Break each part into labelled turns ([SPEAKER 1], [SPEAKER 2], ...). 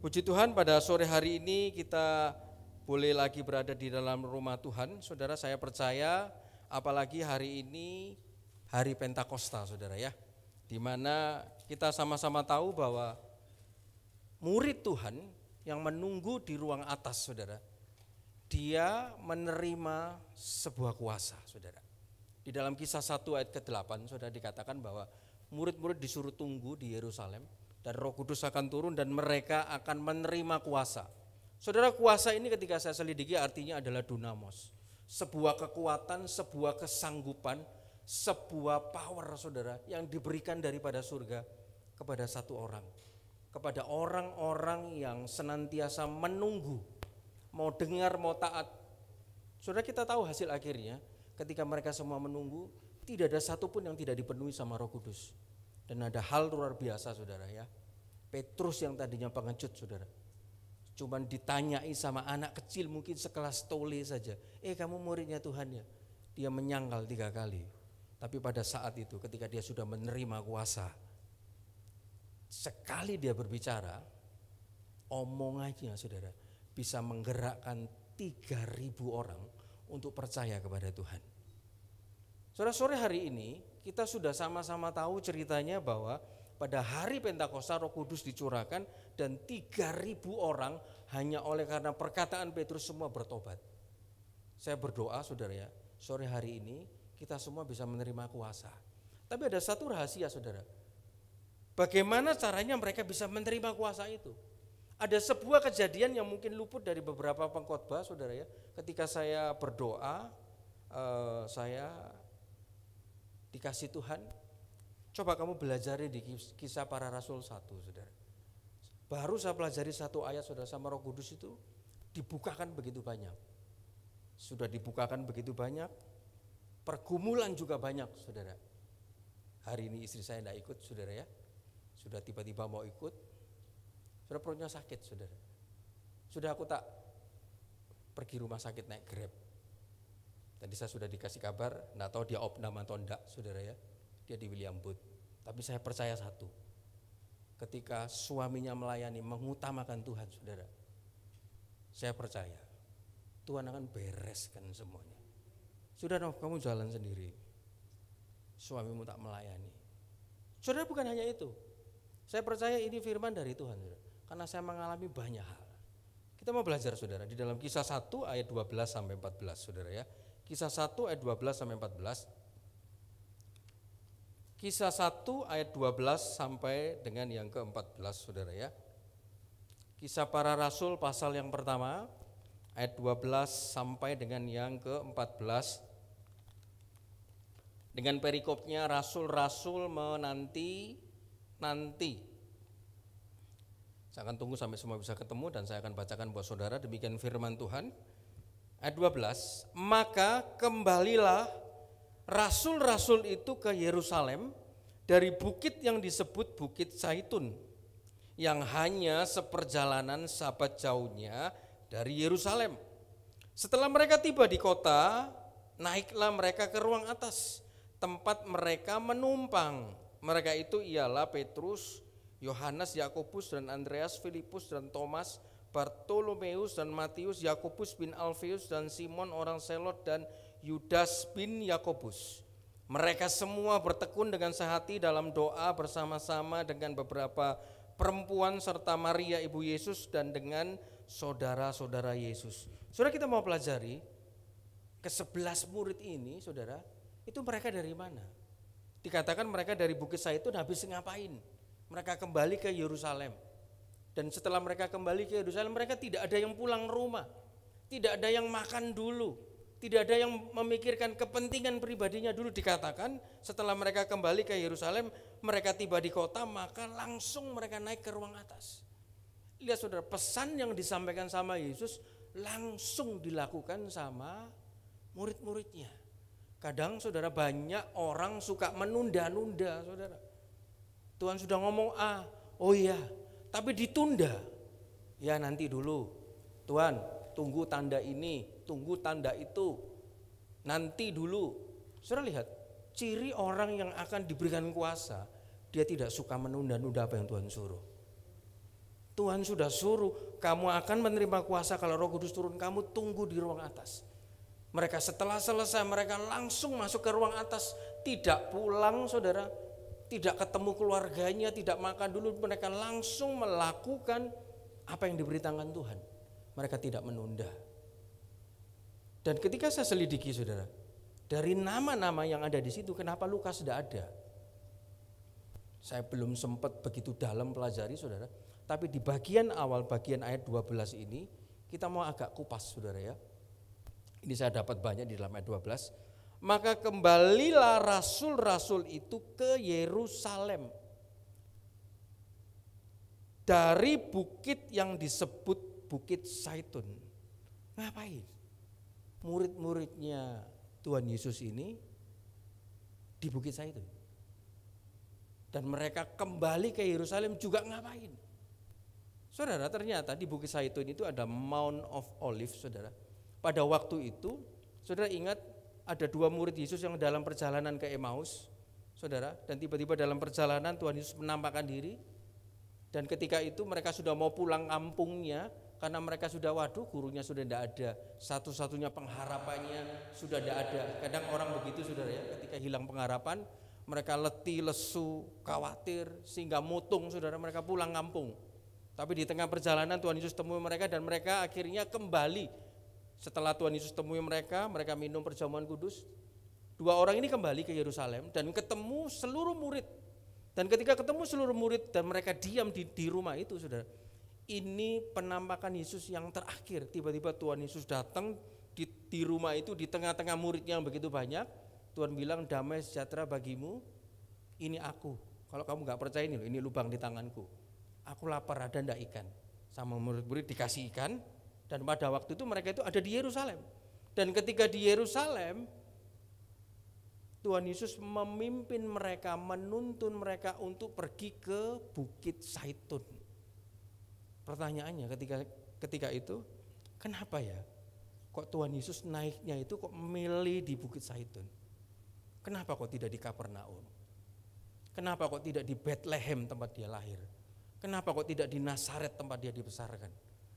[SPEAKER 1] Puji Tuhan, pada sore hari ini kita boleh lagi berada di dalam rumah Tuhan. Saudara, saya percaya apalagi hari ini hari Pentakosta, saudara ya. Di mana kita sama-sama tahu bahwa murid Tuhan yang menunggu di ruang atas, saudara, dia menerima sebuah kuasa, saudara. Di dalam Kisah 1 ayat ke-8, saudara, dikatakan bahwa murid-murid disuruh tunggu di Yerusalem dan Roh Kudus akan turun dan mereka akan menerima kuasa. Saudara, kuasa ini ketika saya selidiki artinya adalah dunamos. Sebuah kekuatan, sebuah kesanggupan, sebuah power, saudara, yang diberikan daripada surga kepada satu orang. Kepada orang-orang yang senantiasa menunggu, mau dengar, mau taat. Saudara, kita tahu hasil akhirnya ketika mereka semua menunggu, tidak ada satupun yang tidak dipenuhi sama Roh Kudus. Dan ada hal luar biasa, saudara ya. Petrus yang tadinya pengecut, saudara, cuman ditanyai sama anak kecil mungkin sekelas Tole saja, kamu muridnya Tuhan ya? Dia menyangkal 3 kali. Tapi pada saat itu ketika dia sudah menerima kuasa, sekali dia berbicara, omongannya, saudara, bisa menggerakkan 3.000 orang untuk percaya kepada Tuhan. Saudara, sore hari ini kita sudah sama-sama tahu ceritanya bahwa pada hari Pentakosta Roh Kudus dicurahkan dan 3.000 orang hanya oleh karena perkataan Petrus semua bertobat. Saya berdoa, saudara ya, sore hari ini kita semua bisa menerima kuasa. Tapi ada satu rahasia, saudara. Bagaimana caranya mereka bisa menerima kuasa itu? Ada sebuah kejadian yang mungkin luput dari beberapa pengkhotbah, saudara ya. Ketika saya berdoa, saya dikasih Tuhan, coba kamu belajari di Kisah Para Rasul 1, saudara. Baru saya pelajari 1 ayat, saudara, sama Roh Kudus itu dibukakan begitu banyak. Sudah dibukakan begitu banyak, pergumulan juga banyak, saudara. Hari ini istri saya tidak ikut, saudara ya. Sudah tiba-tiba mau ikut, sudah perutnya sakit, saudara. Sudah aku tak pergi rumah sakit naik Grab. Tadi saya sudah dikasih kabar, tidak tahu dia opnam atau enggak, saudara ya. Dia di William Booth. Tapi saya percaya satu, ketika suaminya melayani, mengutamakan Tuhan, saudara, saya percaya Tuhan akan bereskan semuanya. Sudah, kamu jalan sendiri, suamimu tak melayani. Saudara, bukan hanya itu, saya percaya ini firman dari Tuhan, saudara, karena saya mengalami banyak hal. Kita mau belajar, saudara, di dalam Kisah 1 ayat 12 sampai 14, saudara ya. Kisah 1 ayat 12 sampai 14. Kisah 1 ayat 12 sampai dengan yang ke-14, saudara ya. Kisah Para Rasul pasal yang pertama ayat 12 sampai dengan yang ke-14. Dengan perikopnya rasul-rasul menanti. Saya akan tunggu sampai semua bisa ketemu dan saya akan bacakan buat saudara, demikian firman Tuhan. Ayat 12, maka kembalilah rasul-rasul itu ke Yerusalem dari bukit yang disebut Bukit Zaitun, yang hanya seperjalanan sabat jauhnya dari Yerusalem. Setelah mereka tiba di kota, naiklah mereka ke ruang atas, tempat mereka menumpang. Mereka itu ialah Petrus, Yohanes, Yakobus dan Andreas, Filipus dan Thomas, Bartolomeus dan Matius, Yakobus bin Alfeus dan Simon orang Selot dan Yudas bin Yakobus. Mereka semua bertekun dengan sehati dalam doa bersama-sama dengan beberapa perempuan serta Maria ibu Yesus dan dengan saudara-saudara Yesus. Saudara, kita mau pelajari ke-11 murid ini, saudara, itu mereka dari mana? Dikatakan mereka dari Bukit Zaitun, habis ngapain? Mereka kembali ke Yerusalem. Dan setelah mereka kembali ke Yerusalem, mereka tidak ada yang pulang rumah, tidak ada yang makan dulu, tidak ada yang memikirkan kepentingan pribadinya dulu. Dikatakan setelah mereka kembali ke Yerusalem, mereka tiba di kota, maka langsung mereka naik ke ruang atas. Lihat, saudara, pesan yang disampaikan sama Yesus langsung dilakukan sama murid-muridnya. Kadang, saudara, banyak orang suka menunda-nunda, saudara. Tuhan sudah ngomong A, oh iya, tapi ditunda. Ya nanti dulu, Tuhan tunggu tanda ini, tunggu tanda itu, nanti dulu. Saudara lihat, ciri orang yang akan diberikan kuasa, dia tidak suka menunda-nunda apa yang Tuhan suruh. Tuhan sudah suruh, kamu akan menerima kuasa kalau Roh Kudus turun, kamu tunggu di ruang atas. Mereka setelah selesai, mereka langsung masuk ke ruang atas, tidak pulang saudara, tidak ketemu keluarganya, tidak makan dulu, mereka langsung melakukan apa yang diberitakan Tuhan. Mereka tidak menunda. Dan ketika saya selidiki saudara, dari nama-nama yang ada di situ, kenapa Lukas tidak ada? Saya belum sempat begitu dalam pelajari saudara, tapi di bagian awal, bagian ayat 12 ini, kita mau agak kupas saudara ya. Ini saya dapat banyak di dalam ayat 12. Maka kembalilah rasul-rasul itu ke Yerusalem dari bukit yang disebut Bukit Zaitun. Ngapain? Murid-muridnya Tuhan Yesus ini di Bukit Zaitun. Dan mereka kembali ke Yerusalem juga ngapain? Saudara, ternyata di Bukit Zaitun itu ada Mount of Olives, saudara. Pada waktu itu, saudara ingat ada 2 murid Yesus yang dalam perjalanan ke Emmaus, saudara. Dan tiba-tiba dalam perjalanan Tuhan Yesus menampakkan diri. Dan ketika itu mereka sudah mau pulang kampungnya, karena mereka sudah waduh gurunya sudah tidak ada. Satu-satunya pengharapannya sudah tidak ada. Kadang orang begitu saudara ya, ketika hilang pengharapan, mereka letih, lesu, khawatir, sehingga mutung saudara, mereka pulang kampung. Tapi di tengah perjalanan Tuhan Yesus temui mereka dan mereka akhirnya kembali. Setelah Tuhan Yesus temui mereka minum perjamuan kudus. 2 orang ini kembali ke Yerusalem dan ketemu seluruh murid. Dan ketika ketemu seluruh murid dan mereka diam di rumah itu saudara, ini penampakan Yesus yang terakhir. Tiba-tiba Tuhan Yesus datang di rumah itu, di tengah-tengah muridnya yang begitu banyak. Tuhan bilang, damai sejahtera bagimu, ini aku. Kalau kamu gak percaya ini lubang di tanganku. Aku lapar, ada ndak ikan? Sama murid-murid dikasih ikan. Dan pada waktu itu mereka itu ada di Yerusalem. Dan ketika di Yerusalem, Tuhan Yesus memimpin mereka, menuntun mereka untuk pergi ke Bukit Zaitun. Pertanyaannya ketika itu, kenapa ya? Kok Tuhan Yesus naiknya itu kok milih di Bukit Zaitun? Kenapa kok tidak di Kapernaum? Kenapa kok tidak di Bethlehem tempat dia lahir? Kenapa kok tidak di Nazaret tempat dia dibesarkan?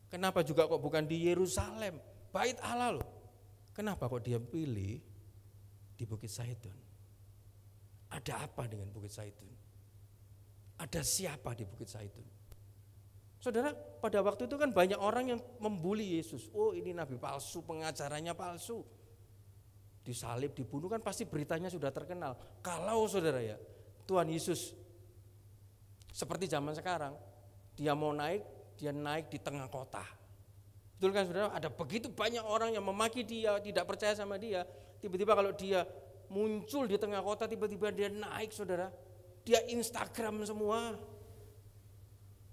[SPEAKER 1] Kenapa juga kok bukan di Yerusalem, Bait Allah loh? Kenapa kok dia pilih di Bukit Zaitun? Ada apa dengan Bukit Zaitun? Ada siapa di Bukit Zaitun? Saudara, pada waktu itu kan banyak orang yang membuli Yesus. Oh, ini nabi palsu, pengajarannya palsu. Disalib, dibunuh, kan pasti beritanya sudah terkenal. Kalau saudara ya, Tuhan Yesus seperti zaman sekarang, dia mau naik, dia naik di tengah kota. Betul kan saudara? Ada begitu banyak orang yang memaki dia, tidak percaya sama dia. Tiba-tiba kalau dia muncul di tengah kota, tiba-tiba dia naik saudara. Dia Instagram semua.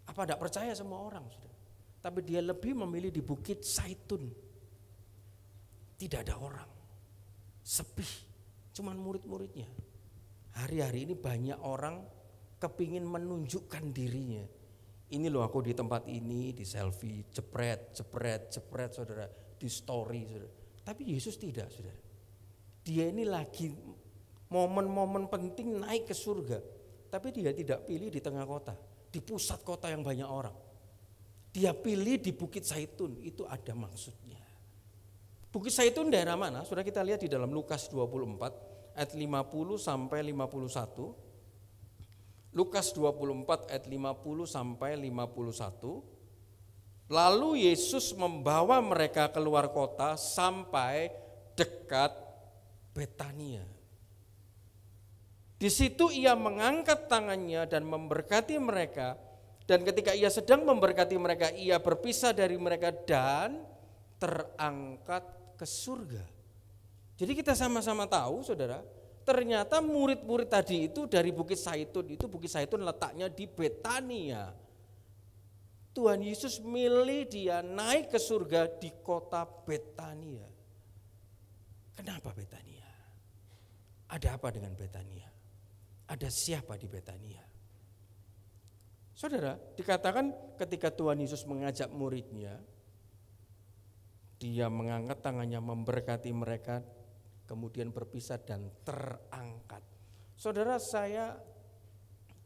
[SPEAKER 1] Apa tidak percaya semua orang saudara? Tapi dia lebih memilih di Bukit Zaitun. Tidak ada orang. Sepi. Cuman murid-muridnya. Hari-hari ini banyak orang kepingin menunjukkan dirinya. Ini loh aku di tempat ini, di selfie, jepret saudara, di story saudara. Tapi Yesus tidak saudara. Dia ini lagi momen-momen penting naik ke surga. Tapi dia tidak pilih di tengah kota, di pusat kota yang banyak orang. Dia pilih di Bukit Zaitun, itu ada maksudnya. Bukit Zaitun daerah mana? Sudah kita lihat di dalam Lukas 24 ayat 50 sampai 51. Lukas 24 ayat 50 sampai 51. Lalu Yesus membawa mereka keluar kota sampai dekat Betania. Di situ ia mengangkat tangannya dan memberkati mereka. Dan ketika ia sedang memberkati mereka, ia berpisah dari mereka dan terangkat ke surga. Jadi kita sama-sama tahu saudara, ternyata murid-murid tadi itu dari Bukit Zaitun, itu Bukit Zaitun letaknya di Betania. Tuhan Yesus milih dia naik ke surga di kota Betania. Kenapa Betania? Ada apa dengan Betania? Ada siapa di Betania? Saudara, dikatakan ketika Tuhan Yesus mengajak muridnya, dia mengangkat tangannya memberkati mereka, kemudian berpisah dan terangkat. Saudara, saya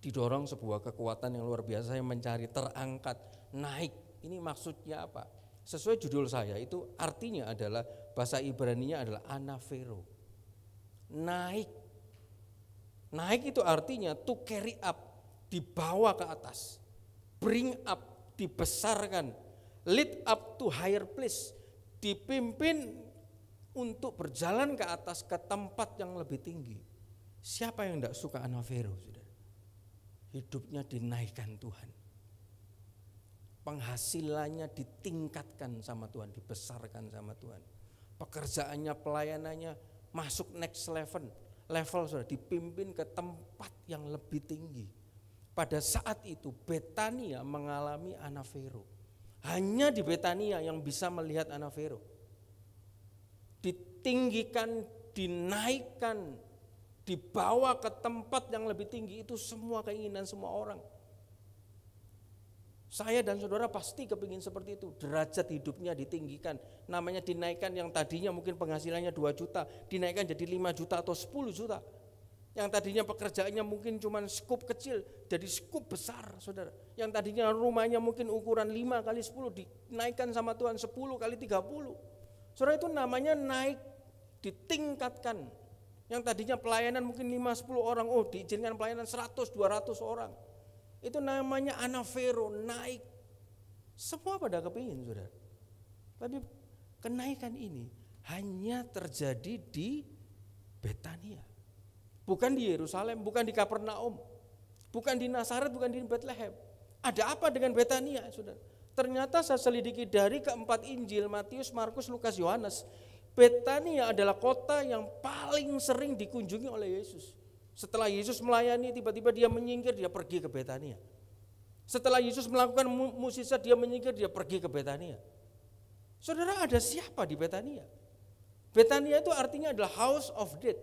[SPEAKER 1] didorong sebuah kekuatan yang luar biasa, saya mencari terangkat, naik. Ini maksudnya apa? Sesuai judul saya itu artinya adalah, bahasa Ibrani-nya adalah anafero. Naik. Naik itu artinya to carry up, dibawa ke atas. Bring up, dibesarkan. Lead up to higher place, dipimpin untuk berjalan ke atas ke tempat yang lebih tinggi. Siapa yang tidak suka anafero, saudara? Hidupnya dinaikkan Tuhan. Penghasilannya ditingkatkan sama Tuhan, dibesarkan sama Tuhan. Pekerjaannya, pelayanannya masuk next level, saudara, dipimpin ke tempat yang lebih tinggi. Pada saat itu Betania mengalami anafero. Hanya di Betania yang bisa melihat anafero. Ditinggikan, dinaikkan, dibawa ke tempat yang lebih tinggi, itu semua keinginan semua orang. Saya dan saudara pasti kepingin seperti itu, derajat hidupnya ditinggikan, namanya dinaikkan, yang tadinya mungkin penghasilannya 2 juta, dinaikkan jadi 5 juta atau 10 juta. Yang tadinya pekerjaannya mungkin cuma skup kecil, jadi skup besar, saudara. Yang tadinya rumahnya mungkin ukuran 5 kali 10, dinaikkan sama Tuhan 10 kali 30. Saudara, itu namanya naik, ditingkatkan. Yang tadinya pelayanan mungkin 5-10 orang, diizinkan pelayanan 100-200 orang. Itu namanya anafero, naik. Semua pada kepingin, saudara. Tapi kenaikan ini hanya terjadi di Betania. Bukan di Yerusalem, bukan di Kapernaum, bukan di Nazaret, bukan di Bethlehem. Ada apa dengan Betania, saudara? Ternyata saya selidiki dari keempat Injil, Matius, Markus, Lukas, Yohanes, Betania adalah kota yang paling sering dikunjungi oleh Yesus. Setelah Yesus melayani, tiba-tiba dia menyingkir, dia pergi ke Betania. Setelah Yesus melakukan mukjizat, dia menyingkir, dia pergi ke Betania. Saudara, ada siapa di Betania? Betania itu artinya adalah house of death,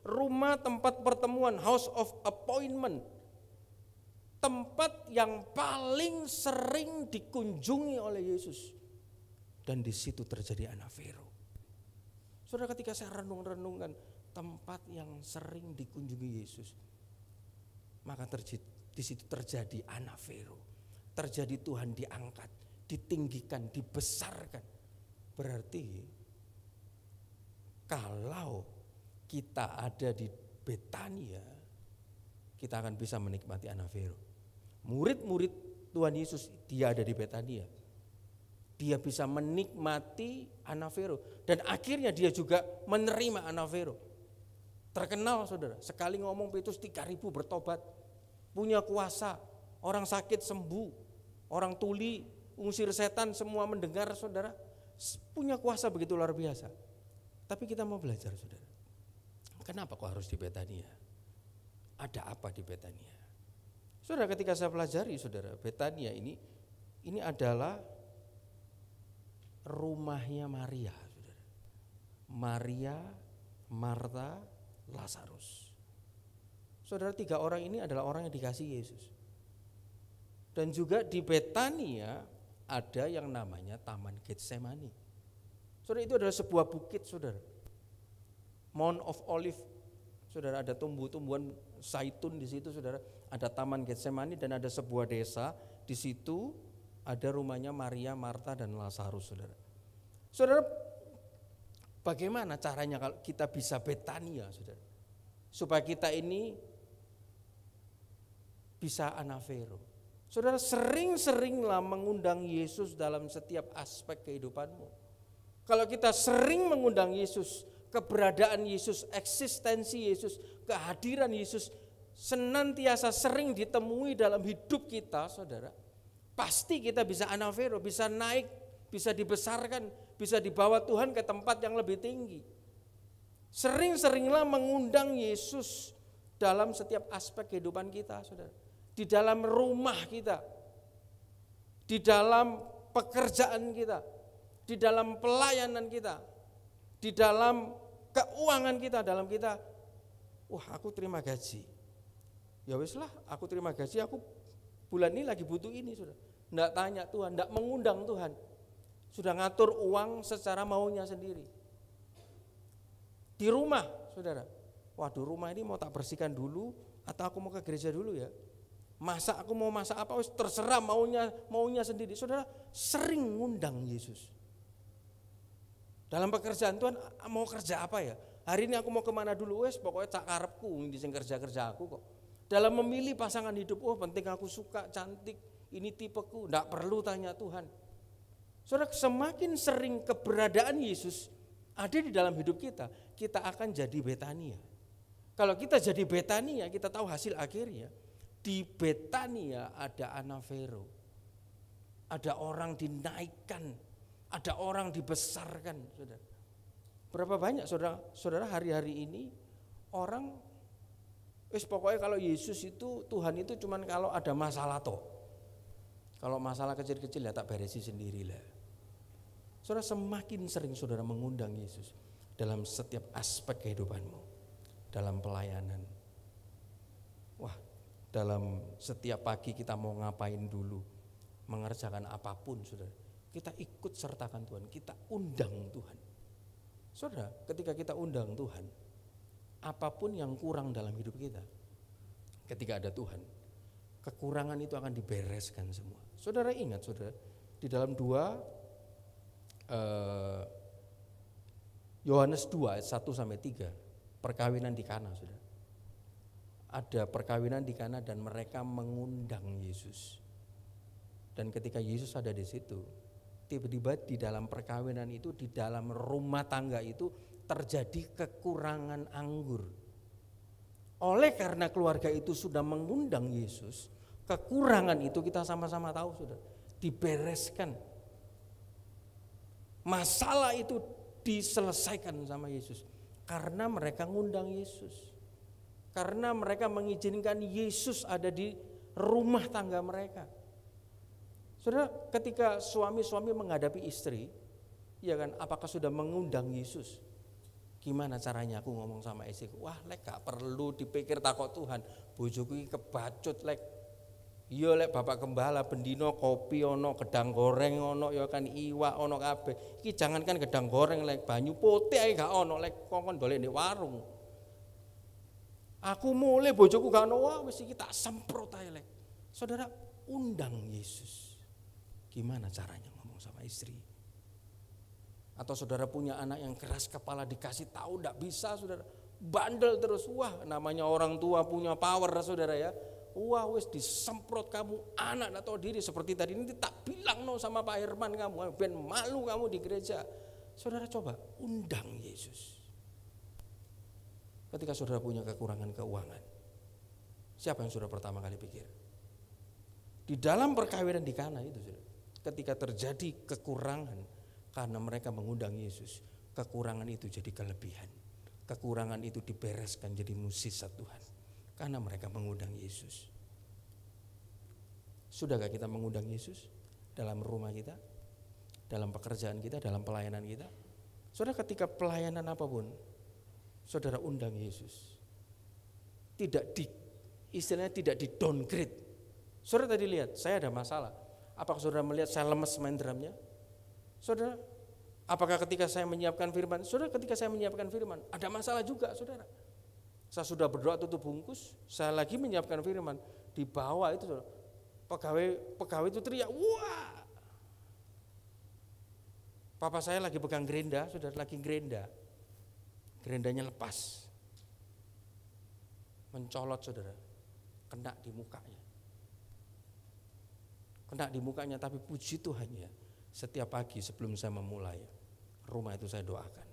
[SPEAKER 1] rumah tempat pertemuan, house of appointment. Tempat yang paling sering dikunjungi oleh Yesus. Dan di situ terjadi anafero. Saudara, ketika saya renung-renungkan tempat yang sering dikunjungi Yesus, maka di situ terjadi anafero. Terjadi Tuhan diangkat, ditinggikan, dibesarkan. Berarti kalau kita ada di Betania, kita akan bisa menikmati anafero. Murid-murid Tuhan Yesus, dia ada di Betania. Dia bisa menikmati anafero. Dan akhirnya dia juga menerima anafero. Terkenal, saudara, sekali ngomong Petrus 3.000 bertobat. Punya kuasa, orang sakit sembuh, orang tuli, usir setan, semua mendengar, saudara. Punya kuasa begitu luar biasa. Tapi kita mau belajar, saudara. Kenapa kok harus di Betania? Ada apa di Betania? Saudara, ketika saya pelajari, saudara, Betania ini adalah rumahnya Maria, saudara. Maria, Marta, Lazarus. Saudara, 3 orang ini adalah orang yang dikasihi Yesus. Dan juga di Betania ada yang namanya Taman Getsemani. Saudara, itu adalah sebuah bukit, saudara. Mount of Olive, saudara, ada tumbuh-tumbuhan zaitun di situ, saudara. Ada Taman Getsemani dan ada sebuah desa di situ, ada rumahnya Maria, Marta, dan Lazarus, saudara. Saudara, bagaimana caranya kalau kita bisa Betania, saudara? Supaya kita ini bisa anafero. Saudara, sering-seringlah mengundang Yesus dalam setiap aspek kehidupanmu. Kalau kita sering mengundang Yesus, keberadaan Yesus, eksistensi Yesus, kehadiran Yesus senantiasa sering ditemui dalam hidup kita, saudara, pasti kita bisa anafero, bisa naik, bisa dibesarkan, bisa dibawa Tuhan ke tempat yang lebih tinggi. Sering-seringlah mengundang Yesus dalam setiap aspek kehidupan kita, saudara. Di dalam rumah kita, di dalam pekerjaan kita, di dalam pelayanan kita, di dalam keuangan kita, dalam kita, aku terima gaji. Ya wis lah, aku terima gaji, aku bulan ini lagi butuh ini, saudara. Enggak tanya Tuhan, enggak mengundang Tuhan. Sudah ngatur uang secara maunya sendiri. Di rumah, saudara. Waduh, rumah ini mau tak bersihkan dulu atau aku mau ke gereja dulu ya? Masak, aku mau masak apa, wis terserah maunya sendiri. Saudara sering ngundang Yesus. Dalam pekerjaan Tuhan, mau kerja apa ya? Hari ini aku mau kemana dulu, wes pokoknya cak karepku ini kerja aku kok. Dalam memilih pasangan hidup, penting aku suka, cantik, ini tipeku, enggak perlu tanya Tuhan. Saudara, semakin sering keberadaan Yesus ada di dalam hidup kita, kita akan jadi Betania. Kalau kita jadi Betania, kita tahu hasil akhirnya. Di Betania ada Anavero, ada orang dinaikkan, ada orang dibesarkan. Saudara, berapa banyak saudara hari-hari ini orang, pokoknya kalau Yesus itu, Tuhan itu cuman kalau ada masalah toh. Kalau masalah kecil-kecil ya tak beresi sendirilah. Saudara, semakin sering saudara mengundang Yesus dalam setiap aspek kehidupanmu, dalam pelayanan. Dalam setiap pagi kita mau ngapain dulu, mengerjakan apapun, saudara, kita ikut sertakan Tuhan, kita undang Tuhan. Saudara, ketika kita undang Tuhan, apapun yang kurang dalam hidup kita, ketika ada Tuhan, kekurangan itu akan dibereskan semua. Saudara ingat, saudara, di dalam Yohanes 2 ayat 1-3, perkawinan di Kana, saudara. Ada perkawinan di Kana dan mereka mengundang Yesus. Dan ketika Yesus ada di situ, tiba-tiba di dalam perkawinan itu, di dalam rumah tangga itu terjadi kekurangan anggur. Oleh karena keluarga itu sudah mengundang Yesus, kekurangan itu kita sama-sama tahu sudah dibereskan. Masalah itu diselesaikan sama Yesus karena mereka ngundang Yesus. Karena mereka mengizinkan Yesus ada di rumah tangga mereka. Saudara, ketika suami-suami menghadapi istri, ya kan, apakah sudah mengundang Yesus? Gimana caranya aku ngomong sama istriku? Wah, lek gak perlu dipikir takut Tuhan. Bojoku iki kebacut lek. Iya lek Bapak Gembala bendino kopi ono, gedang goreng ono, ya kan iwak ono kabeh. Iki jangankan gedang goreng lek, banyu putih ae gak ono lek kongkon golek di warung. Aku mulai bojoku gak ono, wah wis iki tak semprot ae lek. Saudara, undang Yesus. Gimana caranya ngomong sama istri? Atau saudara punya anak yang keras kepala, dikasih tahu enggak bisa, saudara. Bandel terus, wah namanya orang tua punya power, saudara ya. Wah wis disemprot kamu, anak enggak tahu diri. Seperti tadi ini tak bilang no sama Pak Herman kamu, ben malu kamu di gereja. Saudara coba undang Yesus. Ketika saudara punya kekurangan keuangan, siapa yang saudara pertama kali pikir? Di dalam perkawinan di Kana itu, saudara, ketika terjadi kekurangan karena mereka mengundang Yesus, kekurangan itu jadi kelebihan. Kekurangan itu dibereskan jadi mukjizat Tuhan karena mereka mengundang Yesus. Sudahkah kita mengundang Yesus dalam rumah kita, dalam pekerjaan kita, dalam pelayanan kita? Saudara, ketika pelayanan apapun, saudara undang Yesus. Istilahnya tidak di downgrade. Saudara tadi lihat, saya ada masalah. Apakah saudara melihat saya lemes main drumnya? Saudara, apakah ketika saya menyiapkan firman? Saudara, ketika saya menyiapkan firman, ada masalah juga, saudara. Saya sudah berdoa tutup bungkus, saya lagi menyiapkan firman. Di bawah itu, saudara, pegawai itu teriak, wah. Papa saya lagi pegang gerenda, saudara, lagi gerenda. Gerendanya lepas. Mencolot, saudara. Kena di mukanya. Kena di mukanya, tapi puji Tuhan ya. Setiap pagi sebelum saya memulai rumah itu saya doakan.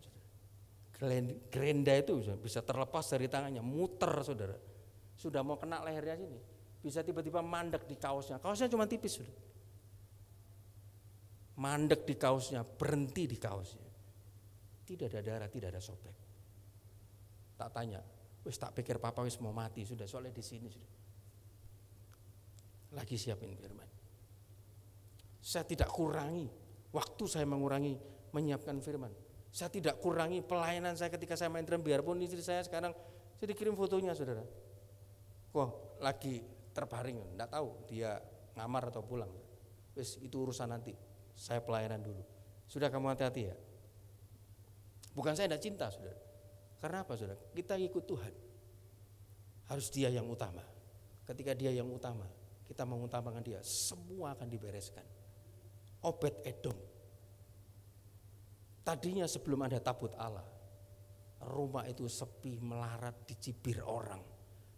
[SPEAKER 1] Gerenda itu bisa terlepas dari tangannya, muter, saudara. Sudah mau kena lehernya sini, bisa tiba-tiba mandek di kaosnya. Kaosnya cuma tipis, saudara. Mandek di kaosnya, berhenti di kaosnya. Tidak ada darah, tidak ada sobek. Tak tanya, wis tak pikir papa wis mau mati sudah, soalnya di sini sudah. Lagi siapin firman. Saya tidak kurangi waktu saya menyiapkan firman. Saya tidak kurangi pelayanan saya ketika saya main drum, biarpun istri saya sekarang saya dikirim fotonya, saudara. Kok lagi terbaring, enggak tahu dia ngamar atau pulang. Wis itu urusan nanti. Saya pelayanan dulu. Sudah, kamu hati-hati ya. Bukan saya tidak cinta, saudara. Karena apa, saudara? Kita ikut Tuhan. Harus Dia yang utama. ketika dia yang utama, kita mengutamakan dia, semua akan dibereskan. Obed Edom. Tadinya sebelum ada tabut Allah, rumah itu sepi, melarat, dicibir orang.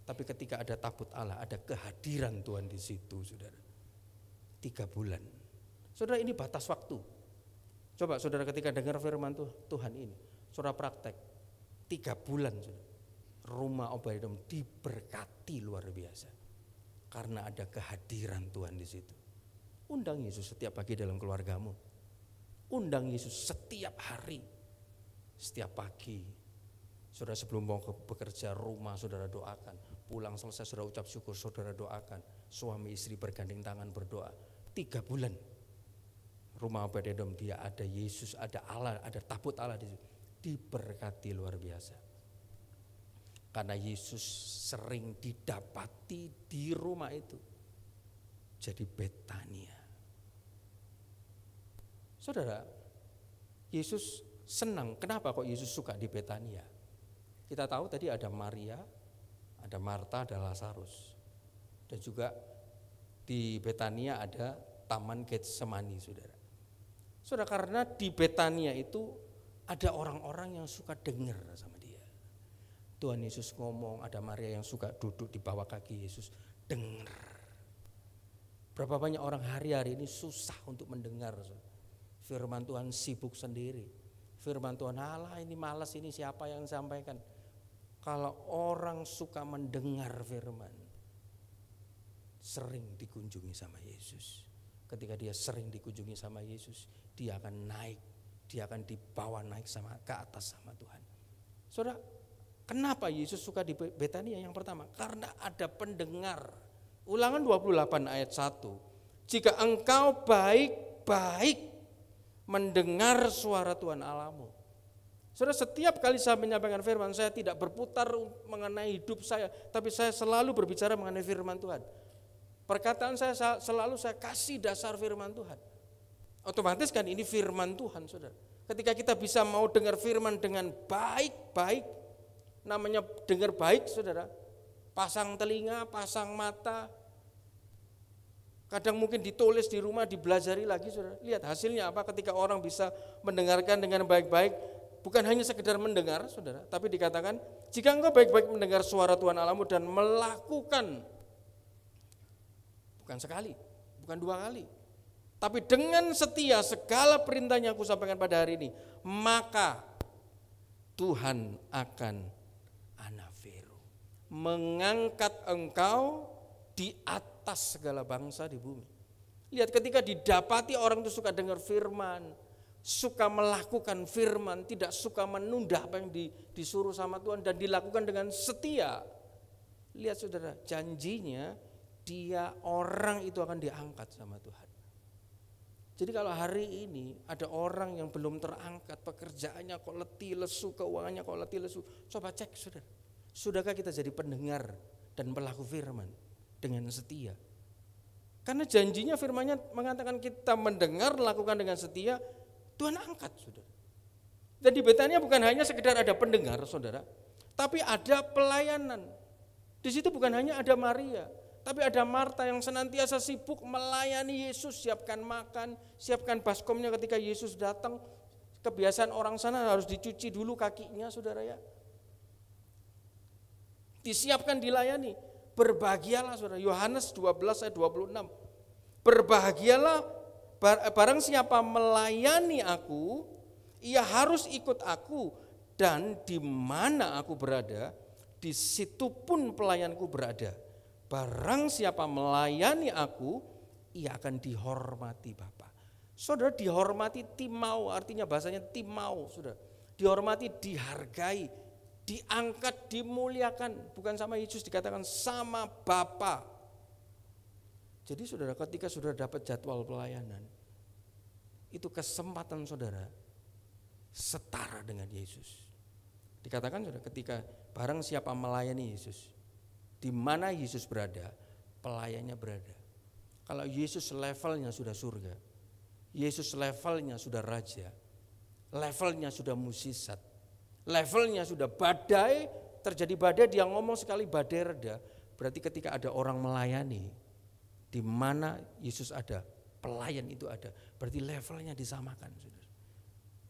[SPEAKER 1] Tapi ketika ada tabut Allah, ada kehadiran Tuhan di situ, saudara. 3 bulan. Saudara, ini batas waktu. Coba saudara ketika dengar firman Tuhan ini, saudara praktek 3 bulan, saudara. Rumah Obed Edom diberkati luar biasa. Karena ada kehadiran Tuhan di situ. Undang Yesus setiap pagi dalam keluargamu. Undang Yesus setiap hari. Setiap pagi. Saudara sebelum mau bekerja, rumah saudara doakan. Pulang selesai saudara ucap syukur, saudara doakan. Suami istri bergandeng tangan berdoa. 3 bulan. Rumah Obed Edom dia ada Yesus, ada Allah, ada tabut Allah di situ. Diberkati luar biasa. Karena Yesus sering didapati di rumah itu. Jadi Betania. Saudara, Yesus senang. Kenapa kok Yesus suka di Betania? Kita tahu tadi ada Maria, ada Marta, ada Lazarus. Dan juga di Betania ada Taman Getsemani, saudara. Saudara, karena di Betania itu ada orang-orang yang suka dengar sama dia. Tuhan Yesus ngomong, ada Maria yang suka duduk di bawah kaki Yesus, dengar. Berapa banyak orang hari-hari ini susah untuk mendengar. Firman Tuhan sibuk sendiri. Firman Tuhan, Allah ini malas, ini siapa yang sampaikan. Kalau orang suka mendengar firman, sering dikunjungi sama Yesus. Ketika dia sering dikunjungi sama Yesus, dia akan naik, dia akan dibawa naik ke atas sama Tuhan. Saudara, kenapa Yesus suka di Betania? Yang pertama, karena ada pendengar. Ulangan 28 ayat 1. Jika engkau baik-baik mendengar suara Tuhan Allahmu. Saudara, setiap kali saya menyampaikan firman, saya tidak berputar mengenai hidup saya, tapi saya selalu berbicara mengenai firman Tuhan. Perkataan saya selalu saya kasih dasar firman Tuhan. Otomatis kan ini firman Tuhan, saudara. Ketika kita bisa mau dengar firman dengan baik-baik, namanya dengar baik, saudara. Pasang telinga, pasang mata. Kadang mungkin ditulis di rumah, dibelajari lagi, saudara. Lihat hasilnya apa ketika orang bisa mendengarkan dengan baik-baik. Bukan hanya sekedar mendengar, saudara. Tapi dikatakan, jika engkau baik-baik mendengar suara Tuhan Allahmu dan melakukan. Bukan sekali, bukan 2 kali. Tapi dengan setia segala perintahnya aku sampaikan pada hari ini. Maka Tuhan akan anaveru. Mengangkat engkau di atas segala bangsa di bumi. Lihat ketika didapati orang itu suka dengar firman, suka melakukan firman, tidak suka menunda apa yang disuruh sama Tuhan dan dilakukan dengan setia. Lihat saudara, janjinya dia orang itu akan diangkat sama Tuhan. Jadi kalau hari ini ada orang yang belum terangkat, pekerjaannya kok letih lesu, keuangannya kok letih lesu, coba cek saudara. Sudahkah kita jadi pendengar dan pelaku firman dengan setia? Karena janjinya firmannya mengatakan kita mendengar, lakukan dengan setia, Tuhan angkat saudara. Dan di Betania bukan hanya sekedar ada pendengar saudara, tapi ada pelayanan. Di situ bukan hanya ada Maria, tapi ada Marta yang senantiasa sibuk melayani Yesus, siapkan makan, siapkan baskomnya ketika Yesus datang. Kebiasaan orang sana harus dicuci dulu kakinya saudara ya. Disiapkan, dilayani. Berbahagialah saudara, Yohanes 12 ayat 26. Berbahagialah barang siapa melayani aku, ia harus ikut aku, dan di mana aku berada, di situ pun pelayanku berada. Barang siapa melayani aku, ia akan dihormati Bapa. Saudara, dihormati timau, artinya bahasanya timau, saudara. Dihormati, dihargai, diangkat, dimuliakan. Bukan sama Yesus, dikatakan sama Bapa. Jadi saudara, ketika saudara dapat jadwal pelayanan, itu kesempatan saudara setara dengan Yesus. Dikatakan saudara, ketika barang siapa melayani Yesus, di mana Yesus berada, pelayannya berada. Kalau Yesus levelnya sudah surga, Yesus levelnya sudah raja, levelnya sudah mukjizat, levelnya sudah badai, terjadi badai, dia ngomong sekali badai reda. Berarti ketika ada orang melayani, di mana Yesus ada, pelayan itu ada. Berarti levelnya disamakan, saudara.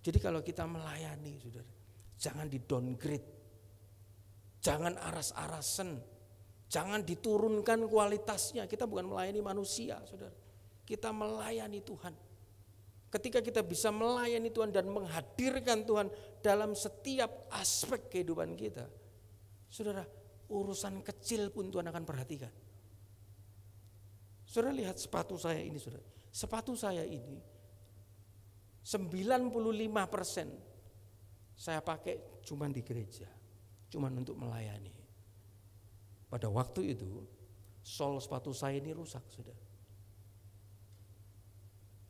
[SPEAKER 1] Jadi kalau kita melayani, saudara, jangan di downgrade, jangan aras-arasan, jangan diturunkan kualitasnya. Kita bukan melayani manusia, saudara. Kita melayani Tuhan. Ketika kita bisa melayani Tuhan dan menghadirkan Tuhan dalam setiap aspek kehidupan kita, saudara, urusan kecil pun Tuhan akan perhatikan. Saudara lihat sepatu saya ini, saudara. Sepatu saya ini 95% saya pakai cuman di gereja, cuman untuk melayani. Pada waktu itu sol sepatu saya ini rusak, saudara.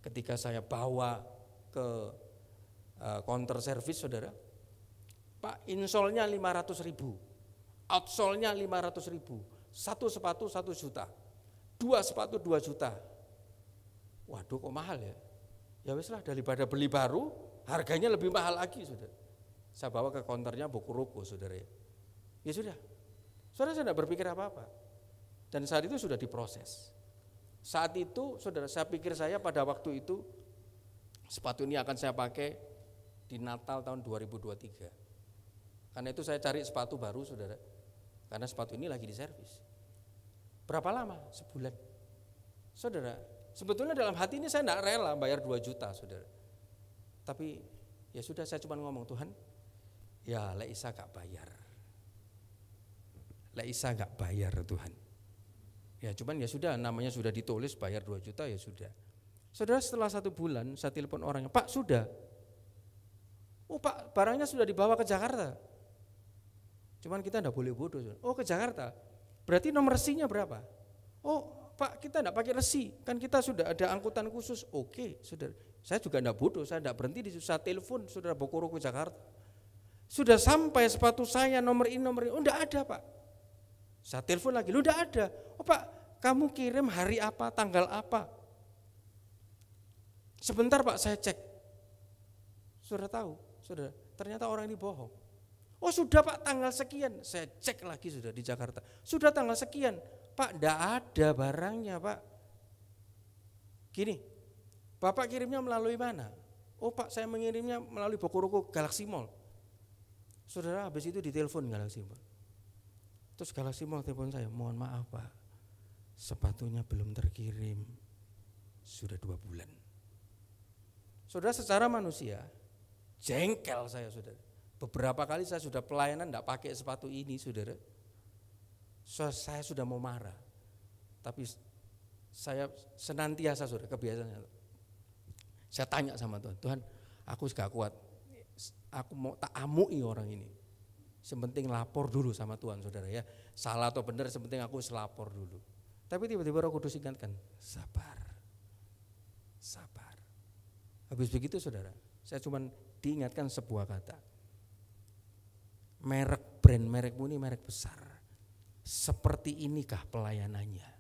[SPEAKER 1] Ketika saya bawa ke counter service, saudara, Pak, insolnya 500.000, outsole-nya 500.000, satu sepatu 1 juta, 2 sepatu 2 juta. Waduh, kok mahal ya? Ya wes lah, daripada beli baru, harganya lebih mahal lagi, saudara. Saya bawa ke counternya Bokuroku, saudara. Ya sudah, saudara, saya tidak berpikir apa-apa. Dan saat itu sudah diproses. Saat itu, saudara, saya pikir saya pada waktu itu sepatu ini akan saya pakai di Natal tahun 2023. Karena itu saya cari sepatu baru, saudara. Karena sepatu ini lagi diservis. Berapa lama? Sebulan. Saudara, sebetulnya dalam hati ini saya tidak rela bayar 2 juta, saudara. Tapi ya sudah, saya cuma ngomong, Tuhan, ya Lek Isa gak bayar. Lek Isa gak bayar, Tuhan. Ya cuman ya sudah, namanya sudah ditulis bayar 2 juta, ya sudah. Saudara, setelah 1 bulan saya telepon orangnya, Pak, sudah. Oh Pak, barangnya sudah dibawa ke Jakarta. Cuman kita enggak boleh bodoh. Oh, ke Jakarta. Berarti nomor resinya berapa? Oh Pak, kita enggak pakai resi, kan kita sudah ada angkutan khusus. Oke, saudara. Saya juga enggak bodoh, saya enggak berhenti di situ. Saya telepon saudara Bokuroku Jakarta. Sudah sampai sepatu saya nomor ini. Oh enggak ada, Pak. Saya telepon lagi, lu enggak ada. Oh Pak, kamu kirim hari apa, tanggal apa? Sebentar Pak, saya cek. Saudara tahu, saudara, ternyata orang ini bohong. Oh sudah Pak, tanggal sekian. Saya cek lagi sudah di Jakarta. Sudah tanggal sekian. Pak, enggak ada barangnya, Pak. Gini, Bapak kirimnya melalui mana? Oh Pak, saya mengirimnya melalui Bokuroku Galaxy Mall. Saudara, habis itu ditelepon Galaxy Mall. Terus Galaxy Mall telepon saya, mohon maaf Pak, sepatunya belum terkirim. Sudah 2 bulan. Saudara, secara manusia jengkel saya, saudara. Beberapa kali saya sudah pelayanan enggak pakai sepatu ini, saudara. Saya sudah mau marah. Tapi saya senantiasa, saudara, kebiasaannya. Saya tanya sama Tuhan, Tuhan, aku gak kuat. Aku mau tak amui orang ini. Sepenting lapor dulu sama Tuhan, saudara ya. Salah atau benar, sepenting aku selapor dulu. Tapi tiba-tiba Roh Kudus ingatkan, sabar. Sabar. Habis begitu, saudara, saya cuma diingatkan sebuah kata. Merek brand, merekmu ini merek besar. Seperti inikah pelayanannya?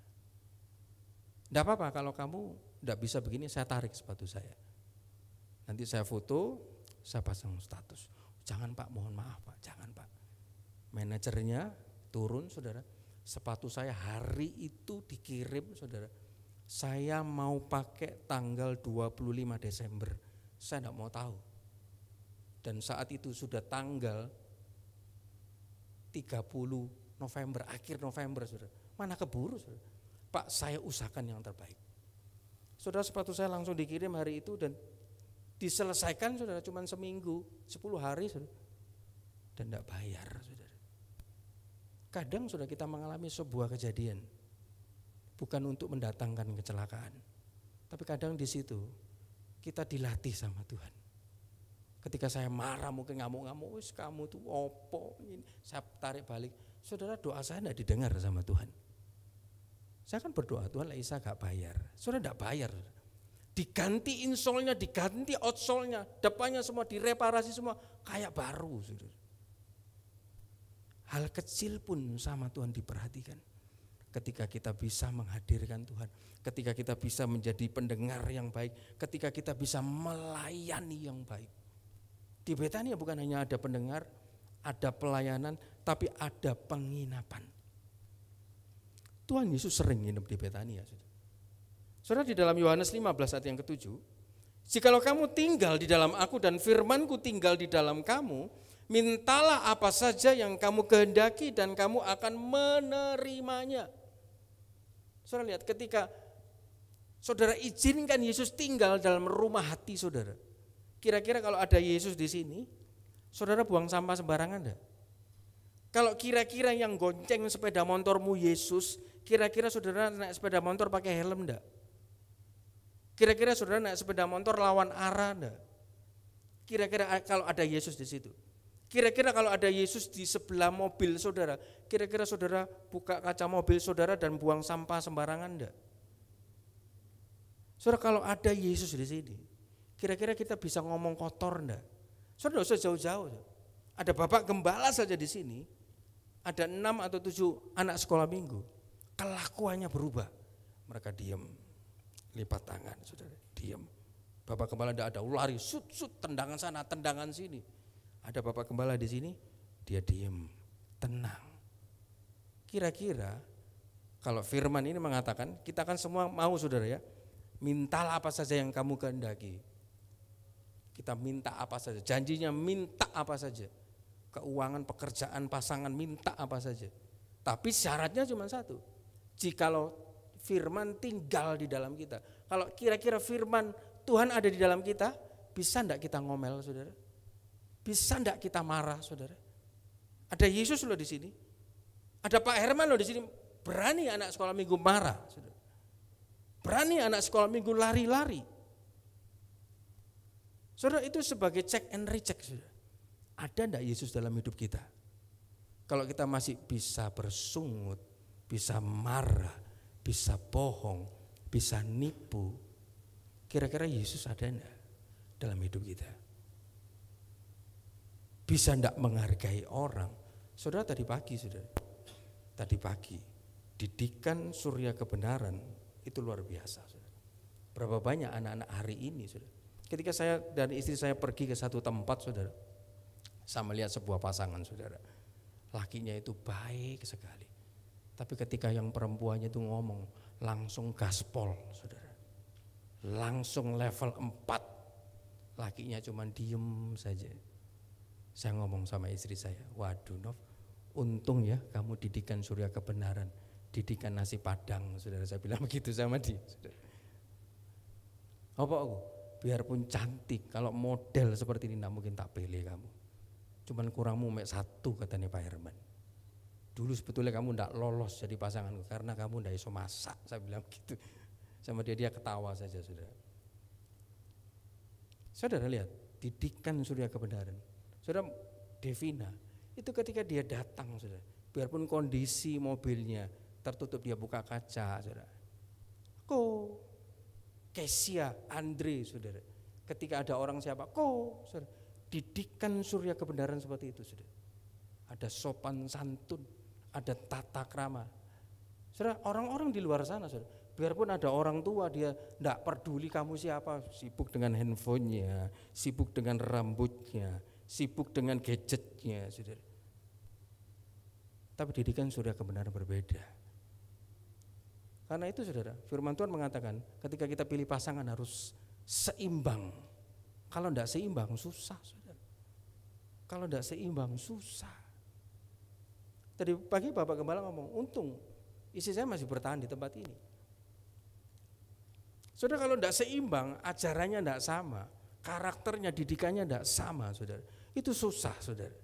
[SPEAKER 1] Tidak apa-apa kalau kamu tidak bisa begini, saya tarik sepatu saya. Nanti saya foto, saya pasang status. Jangan Pak, mohon maaf Pak, jangan Pak. Manajernya turun, saudara. Sepatu saya hari itu dikirim, saudara. Saya mau pakai tanggal 25 Desember. Saya tidak mau tahu. Dan saat itu sudah tanggal 30 November, akhir November, saudara. Mana keburu, saudara. Pak, saya usahakan yang terbaik. Saudara, sepatu saya langsung dikirim hari itu dan diselesaikan, saudara, cuma seminggu, 10 hari, saudara. Dan tidak bayar, saudara. Kadang sudah kita mengalami sebuah kejadian, bukan untuk mendatangkan kecelakaan, tapi kadang di situ kita dilatih sama Tuhan. Ketika saya marah, mungkin ngamuk-ngamuk, wis kamu tuh opo, ini saya tarik balik. Saudara, doa saya tidak didengar sama Tuhan. Saya kan berdoa, Tuhan Lek Isa gak bayar. Saudara tidak bayar. Diganti insolnya, diganti outsole-nya, depannya semua direparasi semua kayak baru, saudara. Hal kecil pun sama Tuhan diperhatikan. Ketika kita bisa menghadirkan Tuhan, ketika kita bisa menjadi pendengar yang baik, ketika kita bisa melayani yang baik. Di Betania bukan hanya ada pendengar, ada pelayanan, tapi ada penginapan. Tuhan Yesus sering nginep di Betania. Saudara, di dalam Yohanes 15 ayat yang ke-7, jikalau kamu tinggal di dalam aku dan firmanku tinggal di dalam kamu, mintalah apa saja yang kamu kehendaki dan kamu akan menerimanya. Saudara lihat, ketika saudara izinkan Yesus tinggal dalam rumah hati saudara, kira-kira kalau ada Yesus di sini, saudara buang sampah sembarangan enggak? Kalau kira-kira yang gonceng sepeda motormu Yesus, kira-kira saudara naik sepeda motor pakai helm enggak? Kira-kira saudara naik sepeda motor lawan arah enggak? Kira-kira kalau ada Yesus di situ. Kira-kira kalau ada Yesus di sebelah mobil saudara, kira-kira saudara buka kaca mobil saudara dan buang sampah sembarangan enggak? Saudara, kalau ada Yesus di sini, kira-kira kita bisa ngomong kotor enggak? Saudara, tidak usah jauh-jauh. Ada bapak gembala saja di sini, ada 6 atau 7 anak sekolah minggu, kelakuannya berubah. Mereka diam, lipat tangan, saudara, diam. Bapak gembala tidak ada, lari, sut, tendangan sana, tendangan sini. Ada bapak gembala di sini, dia diam, tenang. Kira-kira kalau firman ini mengatakan, kita kan semua mau saudara ya, mintalah apa saja yang kamu kehendaki. Kita minta apa saja, janjinya minta apa saja. Keuangan, pekerjaan, pasangan, minta apa saja. Tapi syaratnya cuma satu, jikalau firman tinggal di dalam kita. Kalau kira-kira firman Tuhan ada di dalam kita, bisa enggak kita ngomel saudara? Bisa enggak kita marah saudara? Ada Yesus loh di sini. Ada Pak Herman loh di sini, berani anak sekolah minggu marah saudara. Berani anak sekolah minggu lari-lari. Saudara, itu sebagai check and recheck saudara. Ada enggak Yesus dalam hidup kita? Kalau kita masih bisa bersungut, bisa marah, bisa bohong, bisa nipu, kira-kira Yesus ada enggak dalam hidup kita? Bisa enggak menghargai orang? Saudara, tadi pagi didikan surya kebenaran itu luar biasa saudara. Berapa banyak anak-anak hari ini saudara. Ketika saya dan istri saya pergi ke satu tempat saudara, saya melihat sebuah pasangan saudara, lakinya itu baik sekali, tapi ketika yang perempuannya itu ngomong, langsung gaspol saudara, langsung level 4, lakinya cuma diem saja. Saya ngomong sama istri saya, waduh Nov, untung ya kamu didikan surya kebenaran, didikan nasi padang saudara, saya bilang begitu sama dia saudara. Apa aku? Biarpun cantik, kalau model seperti ini tidak mungkin tak pilih kamu. Cuman kurangmu mek 1 katanya Pak Herman. Dulu sebetulnya kamu tidak lolos jadi pasanganku karena kamu tidak iso masak, saya bilang begitu. Sama dia ketawa saja saudara. Saudara lihat, didikan surya kebenaran. Saudara, Devina, itu ketika dia datang saudara, biarpun kondisi mobilnya tertutup, dia buka kaca saudara. Kesia, Andre saudara, ketika ada orang siapa, saudara, didikan surya kebenaran seperti itu saudara. Ada sopan santun, ada tata krama. Saudara, orang-orang di luar sana saudara, biarpun ada orang tua, dia tidak peduli kamu siapa, sibuk dengan handphonenya, sibuk dengan rambutnya, sibuk dengan gadgetnya saudara. Tapi didikan surya kebenaran berbeda. Karena itu saudara, firman Tuhan mengatakan ketika kita pilih pasangan harus seimbang. Kalau tidak seimbang susah saudara. Kalau tidak seimbang susah. Tadi pagi Bapak Gembala ngomong, untung istri saya masih bertahan di tempat ini. Saudara, kalau tidak seimbang, ajarannya tidak sama, karakternya, didikannya tidak sama saudara. Itu susah saudara.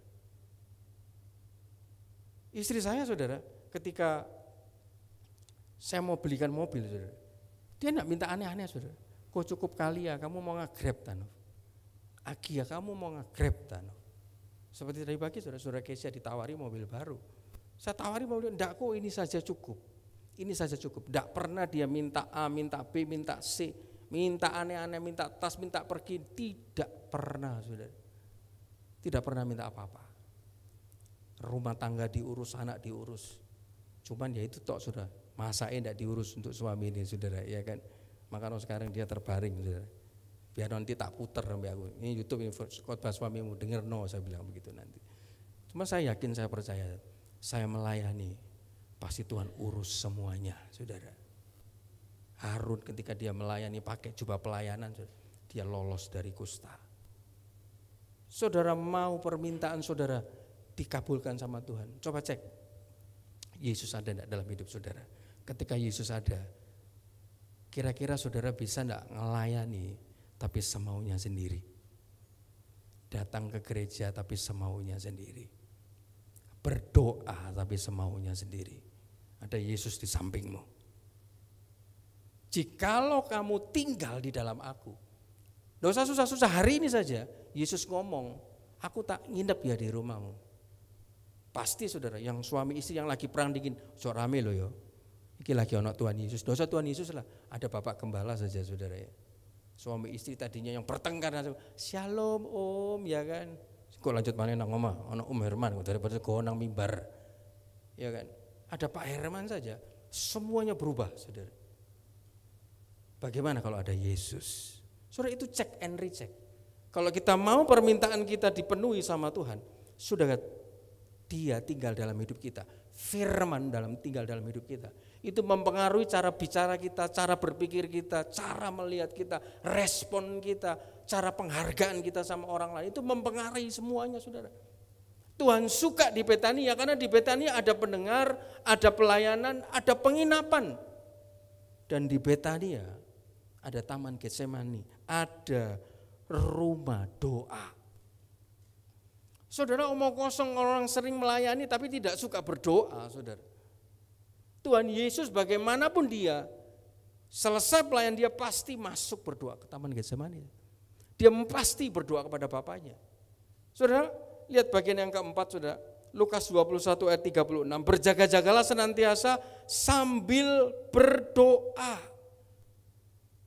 [SPEAKER 1] Istri saya saudara, ketika saya mau belikan mobil saudara, dia tidak minta aneh-aneh saudara. Kok cukup kali ya kamu mau nge-grab Tano. Agia kamu mau nge-grab Tano. Seperti tadi pagi saudara Kesia ditawari mobil baru. Saya tawari mobil, enggak kok ini saja cukup. Ini saja cukup. Enggak pernah dia minta A, minta B, minta C, minta aneh-aneh, minta tas, minta pergi. Tidak pernah saudara. Tidak pernah minta apa-apa. Rumah tangga diurus, anak diurus. Cuman ya itu tok saudara. Masaknya enggak diurus untuk suami ini saudara, ya kan. Makanya sekarang dia terbaring saudara. Biar nanti tak puter sampai aku. Ini YouTube, ini khotbah suamimu, denger no, saya bilang begitu nanti. Cuma saya yakin, saya percaya, saya melayani pasti Tuhan urus semuanya, saudara. Harun ketika dia melayani pakai jubah pelayanan, dia lolos dari kusta. Saudara mau permintaan saudara dikabulkan sama Tuhan, coba cek Yesus ada enggak dalam hidup saudara. Ketika Yesus ada, kira-kira saudara bisa enggak ngelayani tapi semaunya sendiri? Datang ke gereja tapi semaunya sendiri. Berdoa tapi semaunya sendiri. Ada Yesus di sampingmu. Jikalau kamu tinggal di dalam aku, dosa susah-susah hari ini saja Yesus ngomong, aku tak nginep ya di rumahmu. Pasti saudara, yang suami istri yang lagi perang dingin, so rame loh ya. Iki lagi anak Tuhan Yesus, dosa Tuhan Yesus lah. Ada bapak gembala saja saudara ya. Suami istri tadinya yang bertengkar, shalom om ya kan. Kok lanjut mana nang omah, anak Om Herman daripada kau nang mimbar, ya kan? Ada Pak Herman saja, semuanya berubah, saudara. Bagaimana kalau ada Yesus? Saudara, itu check and recheck. Kalau kita mau permintaan kita dipenuhi sama Tuhan, sudah Dia tinggal dalam hidup kita, firman tinggal dalam hidup kita. Itu mempengaruhi cara bicara kita, cara berpikir kita, cara melihat kita, respon kita, cara penghargaan kita sama orang lain. Itu mempengaruhi semuanya, saudara. Tuhan suka di Betania karena di Betania ada pendengar, ada pelayanan, ada penginapan. Dan di Betania ada taman Getsemani, ada rumah doa. Saudara, omong kosong orang sering melayani tapi tidak suka berdoa, saudara. Tuhan Yesus bagaimanapun dia, selesai pelayan dia pasti masuk berdoa ke taman Getsemani. Dia pasti berdoa kepada Bapaknya. Saudara, lihat bagian yang keempat, saudara. Lukas 21 ayat 36, berjaga-jagalah senantiasa sambil berdoa.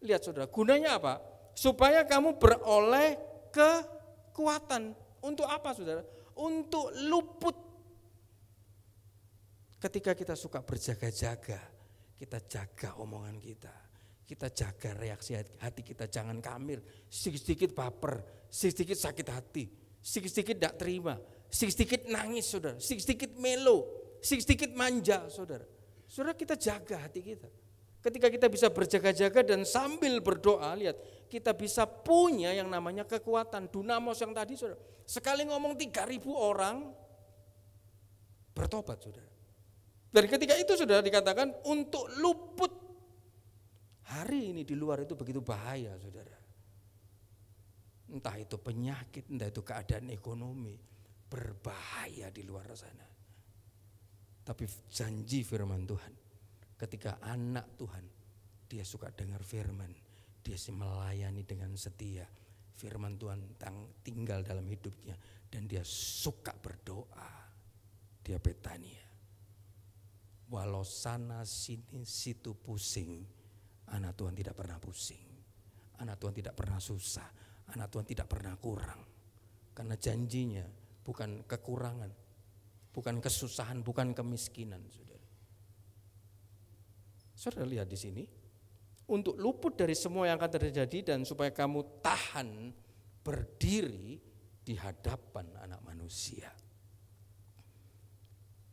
[SPEAKER 1] Lihat saudara, gunanya apa? Supaya kamu beroleh kekuatan. Untuk apa saudara? Untuk luput. Ketika kita suka berjaga-jaga, kita jaga omongan kita. Kita jaga reaksi hati kita, jangan kamir. Sedikit-sedikit baper, sedikit sakit hati, sedikit tidak terima, sedikit nangis saudara, sedikit melo, sedikit manja saudara. Saudara, kita jaga hati kita. Ketika kita bisa berjaga-jaga dan sambil berdoa, lihat, kita bisa punya yang namanya kekuatan, dunamos yang tadi saudara. Sekali ngomong 3.000 orang bertobat saudara. Dan ketika itu saudara dikatakan untuk luput. Hari ini di luar itu begitu bahaya saudara. Entah itu penyakit, entah itu keadaan ekonomi. Berbahaya di luar sana. Tapi janji firman Tuhan. Ketika anak Tuhan, dia suka dengar firman. Dia melayani dengan setia. Firman Tuhan tinggal dalam hidupnya. Dan dia suka berdoa. Dia Betania. Walau sana sini situ pusing, anak Tuhan tidak pernah pusing. Anak Tuhan tidak pernah susah. Anak Tuhan tidak pernah kurang. Karena janjinya bukan kekurangan, bukan kesusahan, bukan kemiskinan, saudara. Saudara lihat di sini, untuk luput dari semua yang akan terjadi dan supaya kamu tahan berdiri di hadapan anak manusia.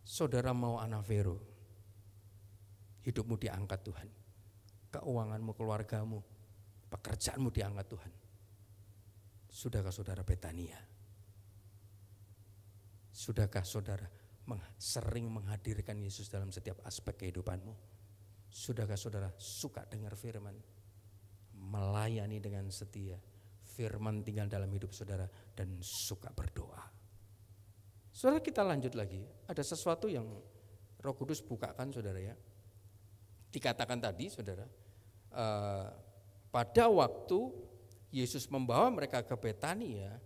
[SPEAKER 1] Saudara mau anak Vero, hidupmu diangkat Tuhan, keuanganmu, keluargamu, pekerjaanmu diangkat Tuhan. Sudahkah saudara Betania? Sudahkah saudara sering menghadirkan Yesus dalam setiap aspek kehidupanmu? Sudahkah saudara suka dengar firman, melayani dengan setia, firman tinggal dalam hidup saudara dan suka berdoa? Saudara, kita lanjut lagi, ada sesuatu yang Roh Kudus bukakan saudara ya. Dikatakan tadi saudara, pada waktu Yesus membawa mereka ke Betania,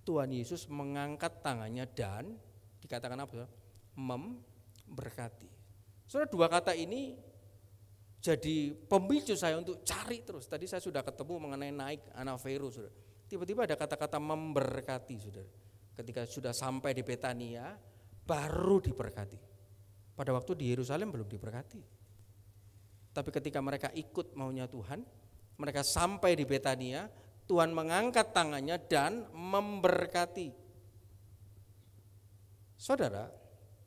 [SPEAKER 1] Tuhan Yesus mengangkat tangannya dan dikatakan apa? Memberkati. Saudara, dua kata ini jadi pemicu saya untuk cari terus. Tadi saya sudah ketemu mengenai naik anak Vero, saudara. Tiba-tiba ada kata-kata memberkati, saudara. Ketika sudah sampai di Betania, baru diberkati. Pada waktu di Yerusalem belum diberkati. Tapi ketika mereka ikut maunya Tuhan, mereka sampai di Betania, Tuhan mengangkat tangannya dan memberkati. Saudara,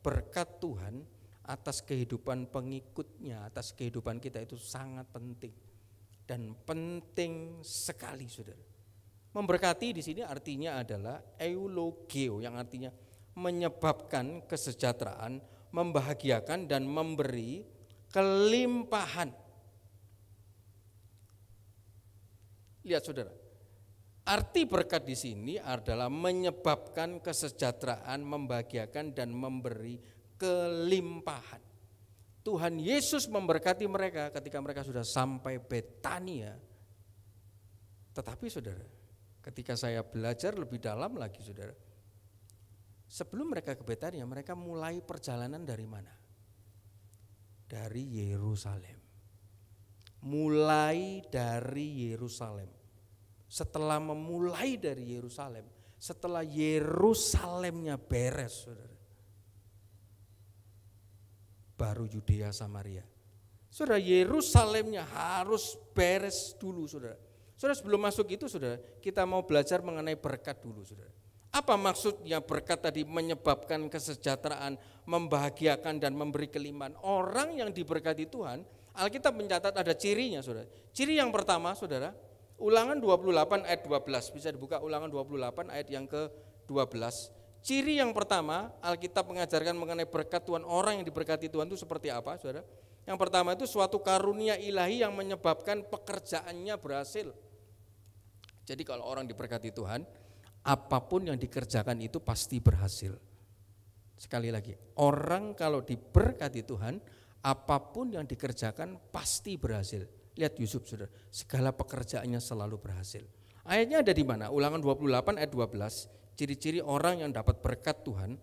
[SPEAKER 1] berkat Tuhan atas kehidupan pengikutnya, atas kehidupan kita itu sangat penting. Dan penting sekali, saudara. Memberkati di sini artinya adalah eulogeo, yang artinya menyebabkan kesejahteraan, membahagiakan dan memberi kelimpahan. Lihat saudara, arti berkat di sini adalah menyebabkan kesejahteraan, membahagiakan dan memberi kelimpahan. Tuhan Yesus memberkati mereka ketika mereka sudah sampai Betania. Tetapi saudara, ketika saya belajar lebih dalam lagi saudara, sebelum mereka ke Betania, mereka mulai perjalanan dari mana? Dari Yerusalem. Mulai dari Yerusalem. Setelah memulai dari Yerusalem, setelah Yerusalemnya beres, saudara, baru Yudea Samaria. Saudara, Yerusalemnya harus beres dulu, saudara. Saudara, sebelum masuk itu, saudara, kita mau belajar mengenai berkat dulu, saudara. Apa maksudnya berkat tadi? Menyebabkan kesejahteraan, membahagiakan dan memberi kelimpahan. Orang yang diberkati Tuhan, Alkitab mencatat ada cirinya, saudara. Ciri yang pertama, saudara, Ulangan 28 ayat 12, bisa dibuka Ulangan 28 ayat yang ke-12. Ciri yang pertama, Alkitab mengajarkan mengenai berkat Tuhan, orang yang diberkati Tuhan itu seperti apa, saudara? Yang pertama itu suatu karunia ilahi yang menyebabkan pekerjaannya berhasil. Jadi kalau orang diberkati Tuhan, apapun yang dikerjakan itu pasti berhasil. Sekali lagi, orang kalau diberkati Tuhan, apapun yang dikerjakan pasti berhasil. Lihat Yusuf, saudara, segala pekerjaannya selalu berhasil. Ayatnya ada di mana? Ulangan 28 ayat 12, ciri-ciri orang yang dapat berkat Tuhan.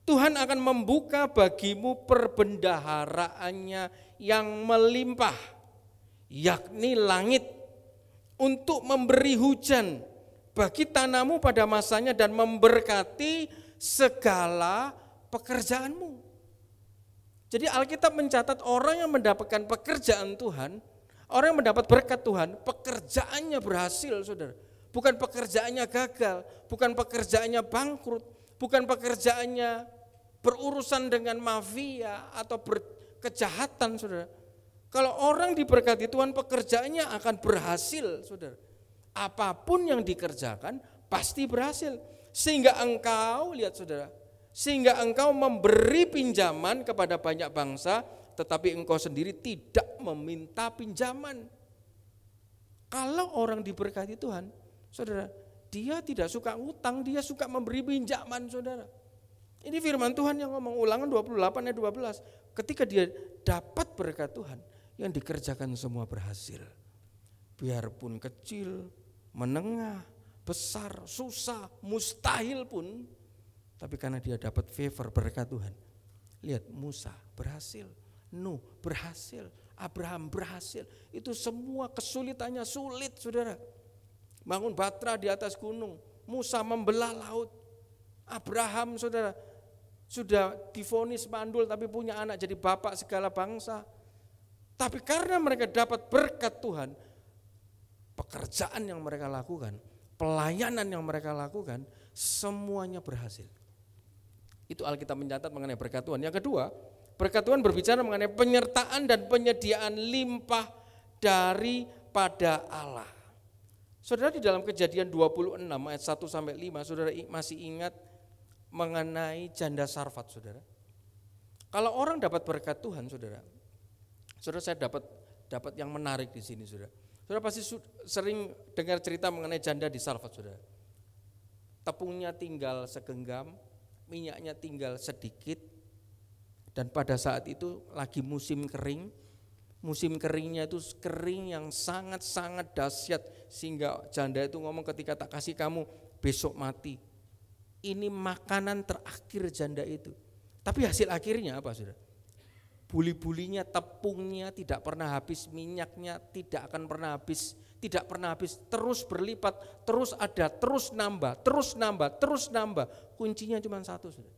[SPEAKER 1] Tuhan akan membuka bagimu perbendaharaannya yang melimpah, yakni langit, untuk memberi hujan bagi tanamu pada masanya dan memberkati segala pekerjaanmu. Jadi Alkitab mencatat orang yang mendapatkan pekerjaan Tuhan, orang yang mendapat berkat Tuhan, pekerjaannya berhasil, saudara. Bukan pekerjaannya gagal, bukan pekerjaannya bangkrut, bukan pekerjaannya berurusan dengan mafia atau berkejahatan, saudara. Kalau orang diberkati Tuhan, pekerjaannya akan berhasil, saudara. Apapun yang dikerjakan pasti berhasil. Sehingga engkau, lihat saudara, sehingga engkau memberi pinjaman kepada banyak bangsa, tetapi engkau sendiri tidak meminta pinjaman. Kalau orang diberkati Tuhan, saudara, dia tidak suka ngutang, dia suka memberi pinjaman, saudara. Ini firman Tuhan yang ngomong, Ulangan 28 ayat 12. Ketika dia dapat berkat Tuhan, yang dikerjakan semua berhasil. Biarpun kecil, menengah, besar, susah, mustahil pun, tapi karena dia dapat favor berkat Tuhan. Lihat, Musa berhasil, Nuh berhasil, Abraham berhasil. Itu semua kesulitannya sulit, saudara. Bangun batra di atas gunung, Musa membelah laut. Abraham, saudara, sudah divonis mandul tapi punya anak jadi bapak segala bangsa. Tapi karena mereka dapat berkat Tuhan, pekerjaan yang mereka lakukan, pelayanan yang mereka lakukan, semuanya berhasil. Itu Alkitab mencatat mengenai berkat Tuhan. Yang kedua, berkat Tuhan berbicara mengenai penyertaan dan penyediaan limpah daripada Allah. Saudara, di dalam Kejadian 26 ayat 1 sampai 5, saudara masih ingat mengenai janda Sarfat, saudara? Kalau orang dapat berkat Tuhan, saudara, saya dapat yang menarik di sini, saudara. Saudara pasti sering dengar cerita mengenai janda di Sarfat, saudara. Tepungnya tinggal segenggam, minyaknya tinggal sedikit, dan pada saat itu lagi musim kering. Musim keringnya itu kering yang sangat-sangat dahsyat, sehingga janda itu ngomong, ketika tak kasih kamu besok mati. Ini makanan terakhir janda itu. Tapi hasil akhirnya apa, saudara? Buli-bulinya, tepungnya tidak pernah habis, minyaknya tidak akan pernah habis, tidak pernah habis, terus berlipat, terus ada, terus nambah, terus nambah, terus nambah. Kuncinya cuma satu, saudara.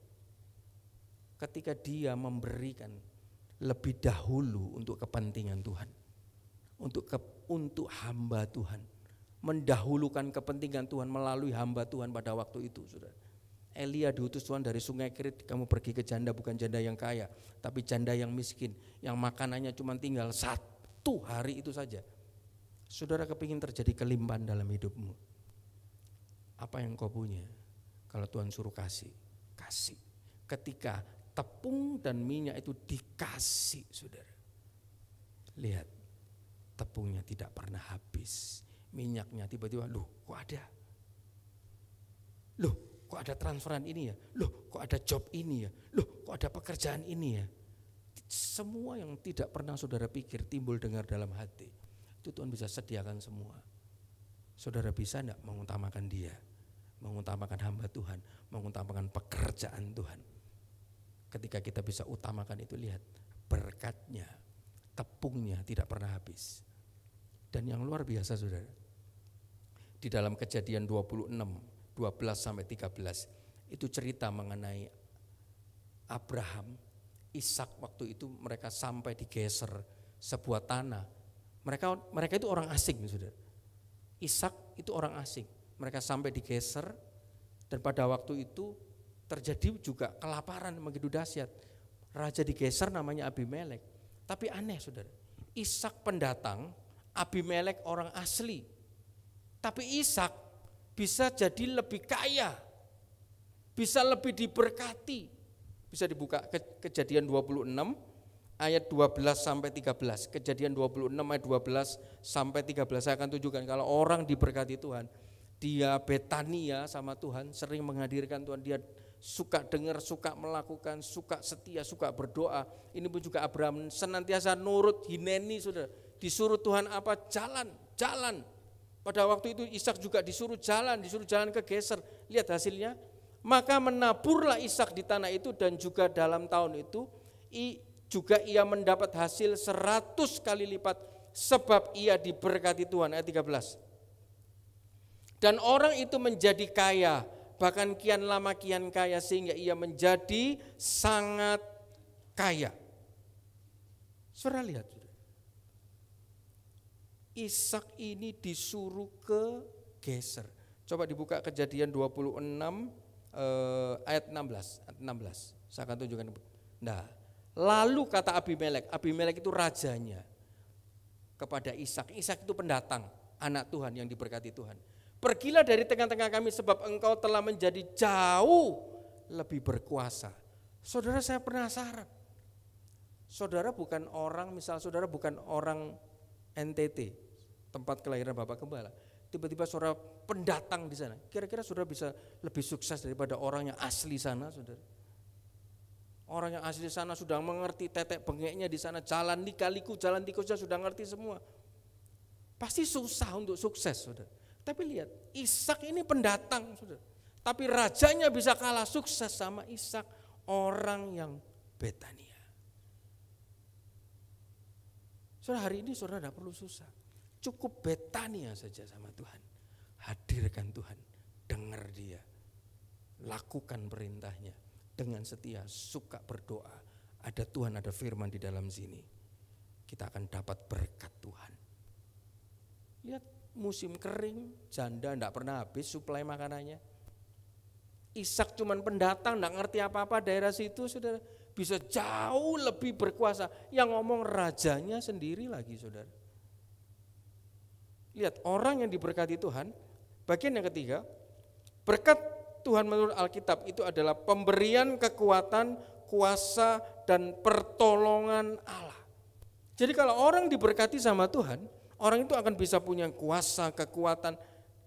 [SPEAKER 1] Ketika dia memberikan lebih dahulu untuk kepentingan Tuhan, untuk hamba Tuhan, mendahulukan kepentingan Tuhan melalui hamba Tuhan pada waktu itu, saudara. Elia diutus Tuhan dari sungai Kerit, kamu pergi ke janda, bukan janda yang kaya, tapi janda yang miskin, yang makanannya cuma tinggal 1 hari itu saja. Saudara kepingin terjadi kelimpahan dalam hidupmu, apa yang kau punya? Kalau Tuhan suruh kasih, kasih. Ketika tepung dan minyak itu dikasih, saudara, lihat, tepungnya tidak pernah habis, minyaknya tiba-tiba, loh kok ada? Loh kok ada transferan ini ya? Loh kok ada job ini ya? Loh kok ada pekerjaan ini ya? Semua yang tidak pernah saudara pikir timbul dengar dalam hati, itu Tuhan bisa sediakan semua. Saudara bisa enggak mengutamakan dia, mengutamakan hamba Tuhan, mengutamakan pekerjaan Tuhan? Ketika kita bisa utamakan itu, lihat berkatnya, tepungnya tidak pernah habis. Dan yang luar biasa saudara, di dalam Kejadian 26, 12-13 itu cerita mengenai Abraham, Ishak. Waktu itu mereka sampai di Geser, sebuah tanah. Mereka itu orang asing saudara. Ishak itu orang asing. Mereka sampai di Geser, dan pada waktu itu terjadi juga kelaparan begitu dahsyat. Raja di Geser namanya Abimelek. Tapi aneh saudara, Ishak pendatang, Abimelek orang asli. Tapi Ishak bisa jadi lebih kaya, bisa lebih diberkati. Bisa dibuka Kejadian 26 ayat 12-13. Kejadian 26 ayat 12-13. Saya akan tunjukkan kalau orang diberkati Tuhan, dia betania sama Tuhan, sering menghadirkan Tuhan, dia suka dengar, suka melakukan, suka setia, suka berdoa. Ini pun juga Abraham senantiasa nurut, hineni saudara. Disuruh Tuhan apa? Jalan. Pada waktu itu Ishak juga disuruh jalan ke Geser. Lihat hasilnya. Maka menaburlah Ishak di tanah itu, dan juga dalam tahun itu juga ia mendapat hasil 100 kali lipat, sebab ia diberkati Tuhan. Ayat 13. Dan orang itu menjadi kaya, bahkan kian lama kian kaya, sehingga ia menjadi sangat kaya. Saudara lihat, Ishak ini disuruh ke Geser. Coba dibuka Kejadian 26 ayat 16. Saya akan tunjukkan. Nah, lalu kata Abimelek itu rajanya kepada Ishak. Ishak itu pendatang, anak Tuhan yang diberkati Tuhan. Pergilah dari tengah-tengah kami, sebab engkau telah menjadi jauh lebih berkuasa. Saudara, saya penasaran. Saudara bukan orang, misal saudara bukan orang NTT, tempat kelahiran Bapak Gembala. Tiba-tiba saudara pendatang di sana. Kira-kira saudara bisa lebih sukses daripada orang yang asli sana, saudara? Orang yang asli sana sudah mengerti tetek bengeknya di sana, jalan lika-liku, jalan tikusnya sudah ngerti semua. Pasti susah untuk sukses, saudara. Tapi lihat, Ishak ini pendatang, saudara. Tapi rajanya bisa kalah sukses sama Ishak, orang yang betania. Saudara, hari ini saudara tidak perlu susah. Cukup betania saja sama Tuhan. Hadirkan Tuhan, dengar dia, lakukan perintahnya dengan setia, suka berdoa. Ada Tuhan, ada firman di dalam sini. Kita akan dapat berkat Tuhan. Lihat, musim kering, janda tidak pernah habis suplai makanannya. Ishak cuman pendatang, tidak ngerti apa-apa daerah situ, saudara. Bisa jauh lebih berkuasa. Yang ngomong rajanya sendiri lagi, saudara. Lihat, orang yang diberkati Tuhan, bagian yang ketiga, berkat Tuhan menurut Alkitab itu adalah pemberian kekuatan, kuasa, dan pertolongan Allah. Jadi kalau orang diberkati sama Tuhan, orang itu akan bisa punya kuasa, kekuatan,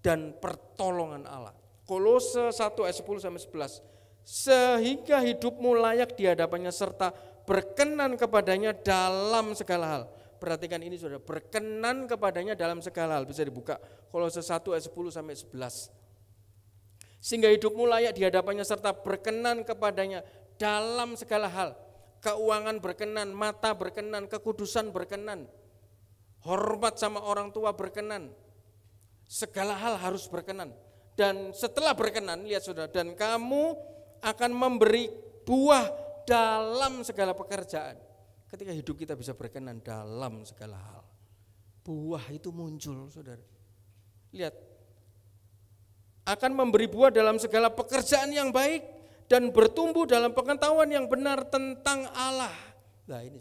[SPEAKER 1] dan pertolongan Allah. Kolose 1 ayat 10-11. Sehingga hidupmu layak di hadapannya serta berkenan kepadanya dalam segala hal. Perhatikan ini saudara, berkenan kepadanya dalam segala hal. Bisa dibuka Kolose 1 ayat 10-11. Sehingga hidupmu layak di hadapannya serta berkenan kepadanya dalam segala hal. Keuangan berkenan, mata berkenan, kekudusan berkenan. Hormat sama orang tua berkenan. Segala hal harus berkenan. Dan setelah berkenan, lihat saudara, dan kamu akan memberi buah dalam segala pekerjaan. Ketika hidup kita bisa berkenan dalam segala hal, buah itu muncul, saudara. Lihat, akan memberi buah dalam segala pekerjaan yang baik dan bertumbuh dalam pengetahuan yang benar tentang Allah. Nah ini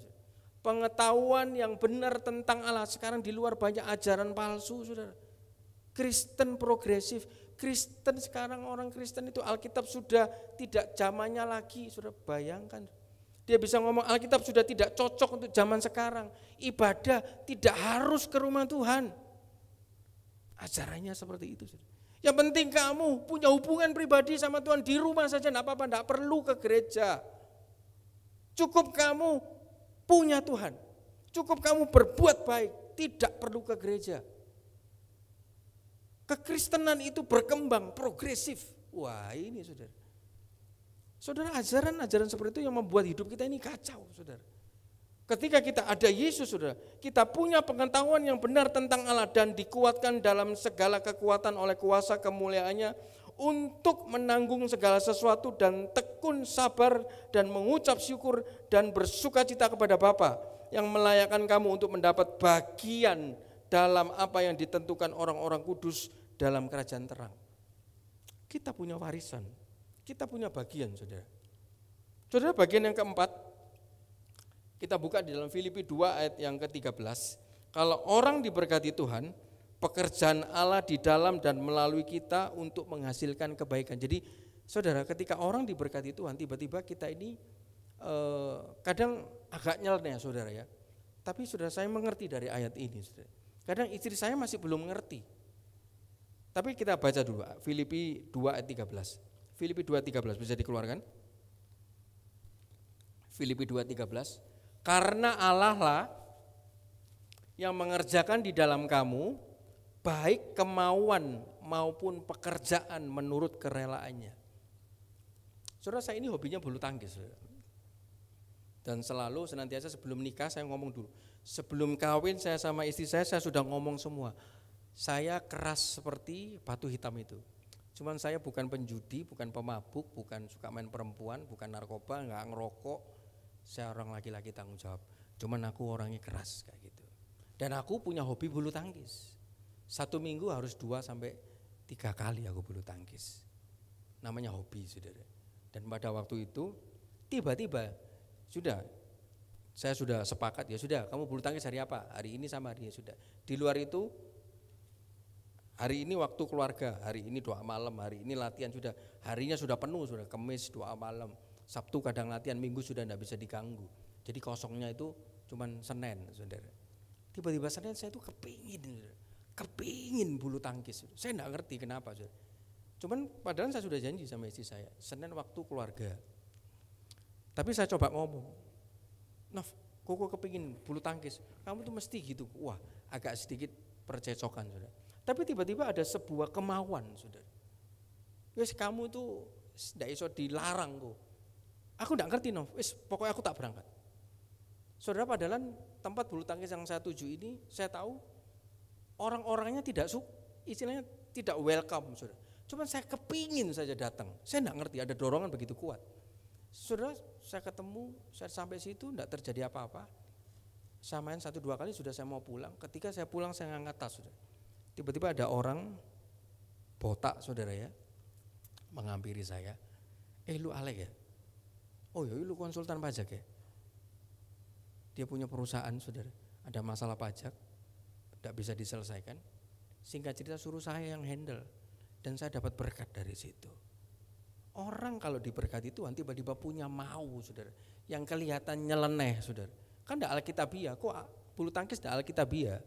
[SPEAKER 1] pengetahuan yang benar tentang Allah. Sekarang di luar banyak ajaran palsu, saudara. Kristen progresif, Kristen sekarang orang Kristen itu Alkitab sudah tidak zamannya lagi, saudara bayangkan. Dia bisa ngomong Alkitab sudah tidak cocok untuk zaman sekarang. Ibadah tidak harus ke rumah Tuhan. Ajarannya seperti itu, saudara. Yang penting kamu punya hubungan pribadi sama Tuhan di rumah saja, enggak apa-apa, enggak perlu ke gereja. Cukup kamu punya Tuhan. Cukup kamu berbuat baik, tidak perlu ke gereja. Kekristenan itu berkembang, progresif. Wah ini saudara. Saudara, ajaran-ajaran seperti itu yang membuat hidup kita ini kacau, saudara. Ketika kita ada Yesus, saudara, kita punya pengetahuan yang benar tentang Allah dan dikuatkan dalam segala kekuatan oleh kuasa kemuliaannya untuk menanggung segala sesuatu dan tekun sabar dan mengucap syukur dan bersukacita kepada Bapa yang melayakkan kamu untuk mendapat bagian dalam apa yang ditentukan orang-orang kudus dalam kerajaan terang. Kita punya warisan, kita punya bagian, saudara. Saudara, bagian yang keempat, kita buka di dalam Filipi 2 ayat yang ke-13. Kalau orang diberkati Tuhan, pekerjaan Allah di dalam dan melalui kita untuk menghasilkan kebaikan. Jadi saudara, ketika orang diberkati Tuhan, tiba-tiba kita ini kadang agak nyeleneh, saudara ya. Tapi saudara, saya mengerti dari ayat ini, saudara. Kadang istri saya masih belum mengerti. Tapi kita baca dulu Filipi 2 ayat 13. Filipi 2:13 bisa dikeluarkan? Filipi 2:13. Karena Allah lah yang mengerjakan di dalam kamu baik kemauan maupun pekerjaan menurut kerelaannya. Saudara, saya ini hobinya bulu tangkis. Dan selalu senantiasa sebelum nikah saya ngomong dulu. Sebelum kawin saya sama istri saya sudah ngomong semua. Saya keras seperti batu hitam itu. Cuman saya bukan penjudi, bukan pemabuk, bukan suka main perempuan, bukan narkoba, enggak ngerokok. Saya orang laki-laki tanggung jawab. Cuman aku orangnya keras kayak gitu. Dan aku punya hobi bulu tangkis. 1 minggu harus 2-3 kali aku bulu tangkis. Namanya hobi, saudara. Dan pada waktu itu tiba-tiba saya sudah sepakat, ya sudah, kamu bulu tangkis hari apa? Hari ini sama hari ini, sudah. Di luar itu hari ini waktu keluarga, hari ini doa malam, hari ini latihan, sudah. Harinya sudah penuh, sudah. Kamis doa malam, Sabtu kadang latihan, Minggu sudah tidak bisa diganggu. Jadi kosongnya itu cuman Senin, saudara. Tiba-tiba Senin saya itu kepingin bulu tangkis. Saya tidak ngerti kenapa, saudara. Cuman padahal saya sudah janji sama istri saya, Senin waktu keluarga. Tapi saya coba ngomong, Nov, kok kepingin bulu tangkis? Kamu tuh mesti gitu. Wah, agak sedikit percecokan, saudara. Tapi tiba-tiba ada sebuah kemauan, saudara. Wes kamu tuh tidak iso dilarang kok. Aku tidak ngerti, Nov. Wes pokoknya aku tak berangkat. Saudara, padahal tempat bulu tangkis yang saya tuju ini, saya tahu orang-orangnya istilahnya tidak welcome, saudara. Cuman saya kepingin saja datang. Saya tidak ngerti, ada dorongan begitu kuat. Saudara, saya ketemu, saya sampai situ tidak terjadi apa-apa. Saya main 1-2 kali sudah saya mau pulang. Ketika saya pulang saya ngangkat tas, saudara. Tiba-tiba ada orang botak, saudara ya, menghampiri saya. Lu Alek ya? Oh ya, lu konsultan pajak ya? Dia punya perusahaan, saudara, ada masalah pajak, tidak bisa diselesaikan. Singkat cerita suruh saya yang handle, dan saya dapat berkat dari situ. Orang kalau diberkati Tuhan tiba-tiba punya mau, saudara, yang kelihatan nyeleneh, saudara. Kan tidak alkitabiah, kok bulu tangkis tidak alkitabiah.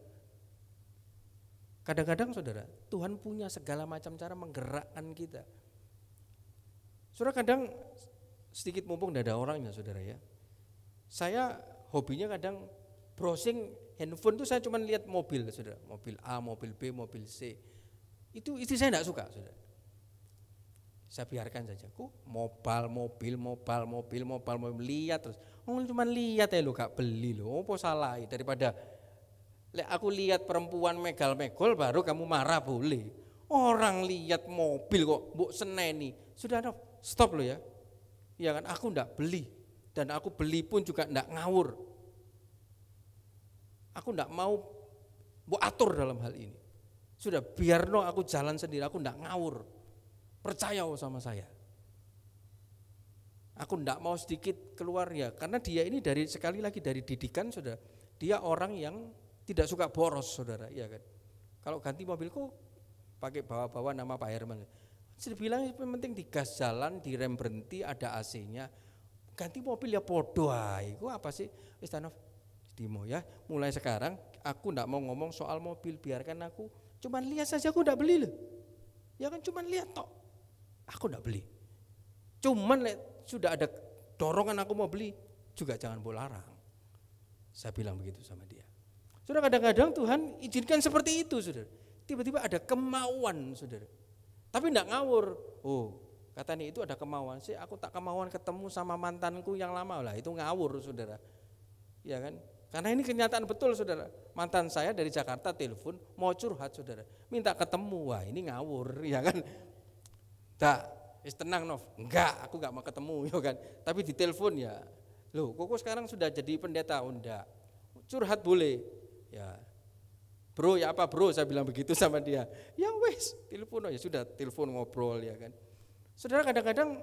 [SPEAKER 1] Kadang-kadang, saudara, Tuhan punya segala macam cara menggerakkan kita. Saudara, kadang sedikit mumpung tidak ada orangnya, saudara ya. Saya hobinya kadang browsing handphone tuh saya cuma lihat mobil, saudara. Mobil A, mobil B, mobil C. Itu istri saya tidak suka, saudara. Saya biarkan saja. Kok mobil, lihat terus. Cuma lihat ya lo, gak beli lo. Apa salah? Daripada aku lihat perempuan megal-megol baru kamu marah, boleh. Orang lihat mobil kok mbok seneni. Sudah, stop lo ya. Ya kan, aku enggak beli, dan aku beli pun juga enggak ngawur. Aku enggak mau atur dalam hal ini. Sudah, biar aku jalan sendiri, aku enggak ngawur. percaya sama saya. Aku enggak mau sedikit keluar ya, karena dia ini sekali lagi dari didikan saudara, dia orang yang tidak suka boros saudara, ya kan. Kalau ganti mobilku pakai bawa-bawa nama Pak Herman. Saya bilang yang penting di gas jalan, di rem berhenti, ada AC-nya. Ganti mobil ya podo ae. Iku apa sih? Wis Tanov, Dimo ya, mulai sekarang aku enggak mau ngomong soal mobil, biarkan aku cuman lihat saja, aku enggak beli loh. Ya kan cuman lihat tok. Aku enggak beli. Cuman sudah ada dorongan aku mau beli, juga jangan larang. Saya bilang begitu sama dia. Saudara, kadang-kadang Tuhan izinkan seperti itu, saudara. Tiba-tiba ada kemauan, saudara. Tapi enggak ngawur. Oh, katanya itu ada kemauan. Sih, aku tak kemauan ketemu sama mantanku yang lama lah. Itu ngawur, saudara. Ya kan? Karena ini kenyataan betul, saudara. Mantan saya dari Jakarta telepon mau curhat, saudara. Minta ketemu. Wah, ini ngawur, ya kan? Tak. Tenang Nov, enggak, aku enggak mau ketemu, ya kan. Tapi ditelepon ya, loh kok sekarang sudah jadi pendeta, enggak. Curhat boleh, ya. Bro ya apa bro, saya bilang begitu sama dia. Ya wes, telepon ya sudah, telepon ngobrol ya kan. Saudara, kadang-kadang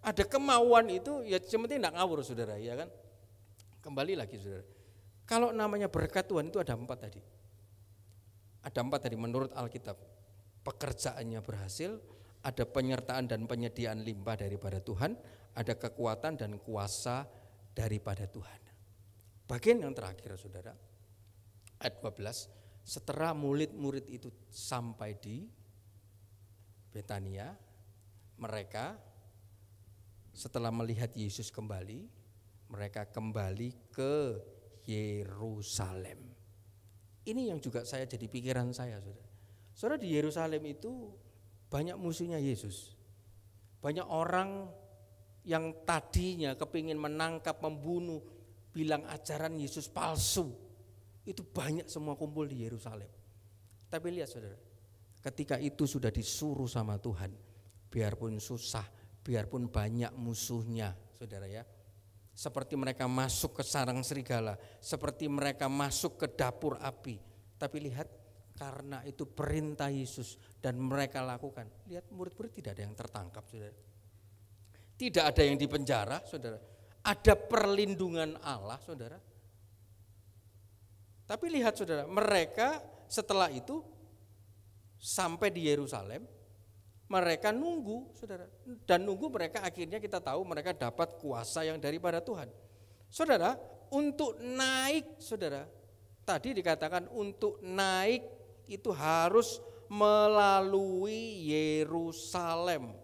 [SPEAKER 1] ada kemauan itu, ya sementing enggak ngawur saudara, ya kan. Kembali lagi saudara, kalau namanya berkat Tuhan itu ada 4 tadi. Ada 4 tadi menurut Alkitab. Pekerjaannya berhasil, ada penyertaan dan penyediaan limpah daripada Tuhan, ada kekuatan dan kuasa daripada Tuhan. Bagian yang terakhir saudara, ayat 12, setelah murid-murid itu sampai di Betania, mereka setelah melihat Yesus kembali, mereka kembali ke Yerusalem. Ini yang juga saya jadi pikiran saya saudara. Saudara, di Yerusalem itu banyak musuhnya Yesus. Banyak orang yang tadinya kepingin menangkap, membunuh, bilang ajaran Yesus palsu. Itu banyak semua kumpul di Yerusalem. Tapi lihat saudara, ketika itu sudah disuruh sama Tuhan, biarpun susah, biarpun banyak musuhnya saudara ya. Seperti mereka masuk ke sarang serigala, seperti mereka masuk ke dapur api. Tapi lihat, karena itu perintah Yesus dan mereka lakukan. Lihat, murid-murid tidak ada yang tertangkap, saudara. Tidak ada yang dipenjara, saudara. Ada perlindungan Allah, saudara. Tapi lihat, saudara, mereka setelah itu sampai di Yerusalem, mereka nunggu, saudara. Dan nunggu mereka akhirnya kita tahu mereka dapat kuasa yang daripada Tuhan. Saudara, untuk naik, saudara, tadi dikatakan untuk naik itu harus melalui Yerusalem.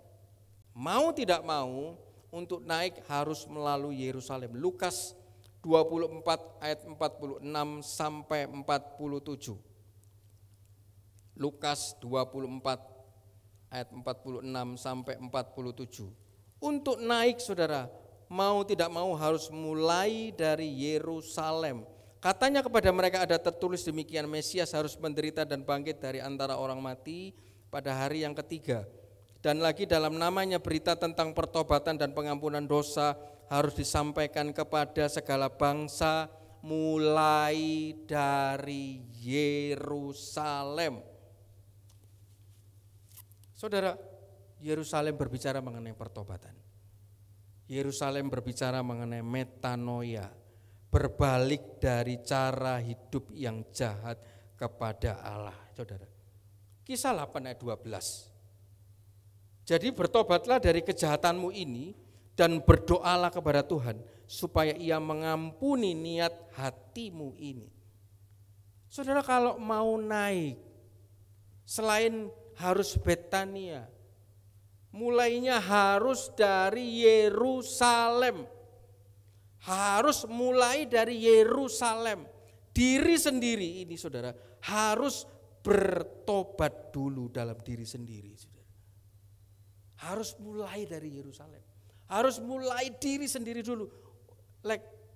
[SPEAKER 1] Mau tidak mau, untuk naik harus melalui Yerusalem. Lukas 24 ayat 46 sampai 47. Lukas 24 ayat 46 sampai 47. Untuk naik saudara, mau tidak mau harus mulai dari Yerusalem. Katanya kepada mereka ada tertulis demikian, Mesias harus menderita dan bangkit dari antara orang mati pada hari yang ketiga. Dan lagi dalam namanya berita tentang pertobatan dan pengampunan dosa harus disampaikan kepada segala bangsa mulai dari Yerusalem. Saudara, Yerusalem berbicara mengenai pertobatan. Yerusalem berbicara mengenai metanoia, berbalik dari cara hidup yang jahat kepada Allah, saudara. Kisah 8 ayat 12. Jadi bertobatlah dari kejahatanmu ini dan berdoalah kepada Tuhan supaya Ia mengampuni niat hatimu ini. Saudara, kalau mau naik, selain harus Betania, mulainya harus dari Yerusalem. Harus mulai dari Yerusalem. Diri sendiri ini saudara harus bertobat dulu dalam diri sendiri, saudara. Harus mulai dari Yerusalem. Harus mulai diri sendiri dulu.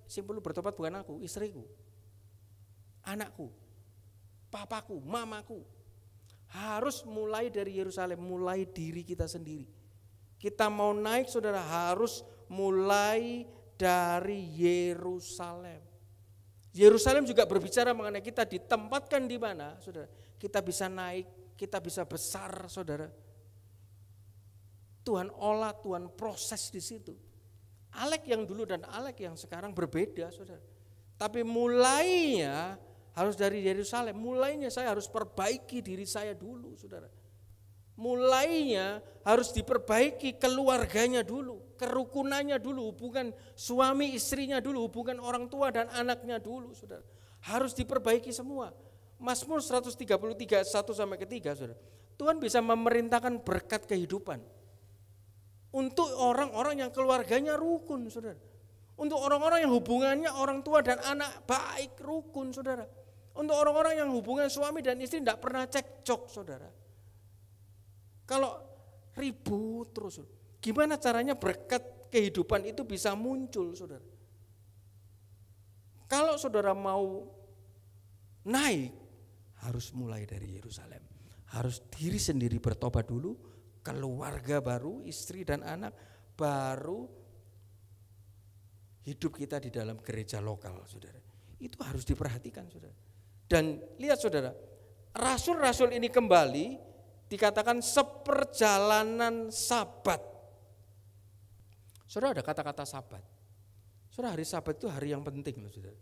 [SPEAKER 1] Sing perlu bertobat bukan aku, istriku, anakku, papaku, mamaku. Harus mulai dari Yerusalem, mulai diri kita sendiri. Kita mau naik saudara harus mulai dari Yerusalem. Yerusalem juga berbicara mengenai kita ditempatkan di mana, saudara. Kita bisa naik, kita bisa besar, saudara. Tuhan olah, Tuhan proses di situ. Alek yang dulu dan Alek yang sekarang berbeda, saudara. Tapi mulainya harus dari Yerusalem. Mulainya saya harus perbaiki diri saya dulu, saudara. Mulainya harus diperbaiki keluarganya dulu, kerukunannya dulu, hubungan suami istrinya dulu, hubungan orang tua dan anaknya dulu, saudara. Harus diperbaiki semua. Mazmur 133 1 sampai ke 3, saudara. Tuhan bisa memerintahkan berkat kehidupan untuk orang-orang yang keluarganya rukun, saudara. Untuk orang-orang yang hubungannya orang tua dan anak baik, rukun, saudara. Untuk orang-orang yang hubungan suami dan istri tidak pernah cekcok, saudara. Kalau ribut terus, gimana caranya berkat kehidupan itu bisa muncul, saudara? Kalau saudara mau naik, harus mulai dari Yerusalem. Harus diri sendiri bertobat dulu, keluarga baru, istri dan anak, baru hidup kita di dalam gereja lokal, saudara. Itu harus diperhatikan, saudara. Dan lihat, saudara, rasul-rasul ini kembali dikatakan seperjalanan Sabat. Saudara, ada kata-kata Sabat. Saudara, hari Sabat itu hari yang penting loh, saudara.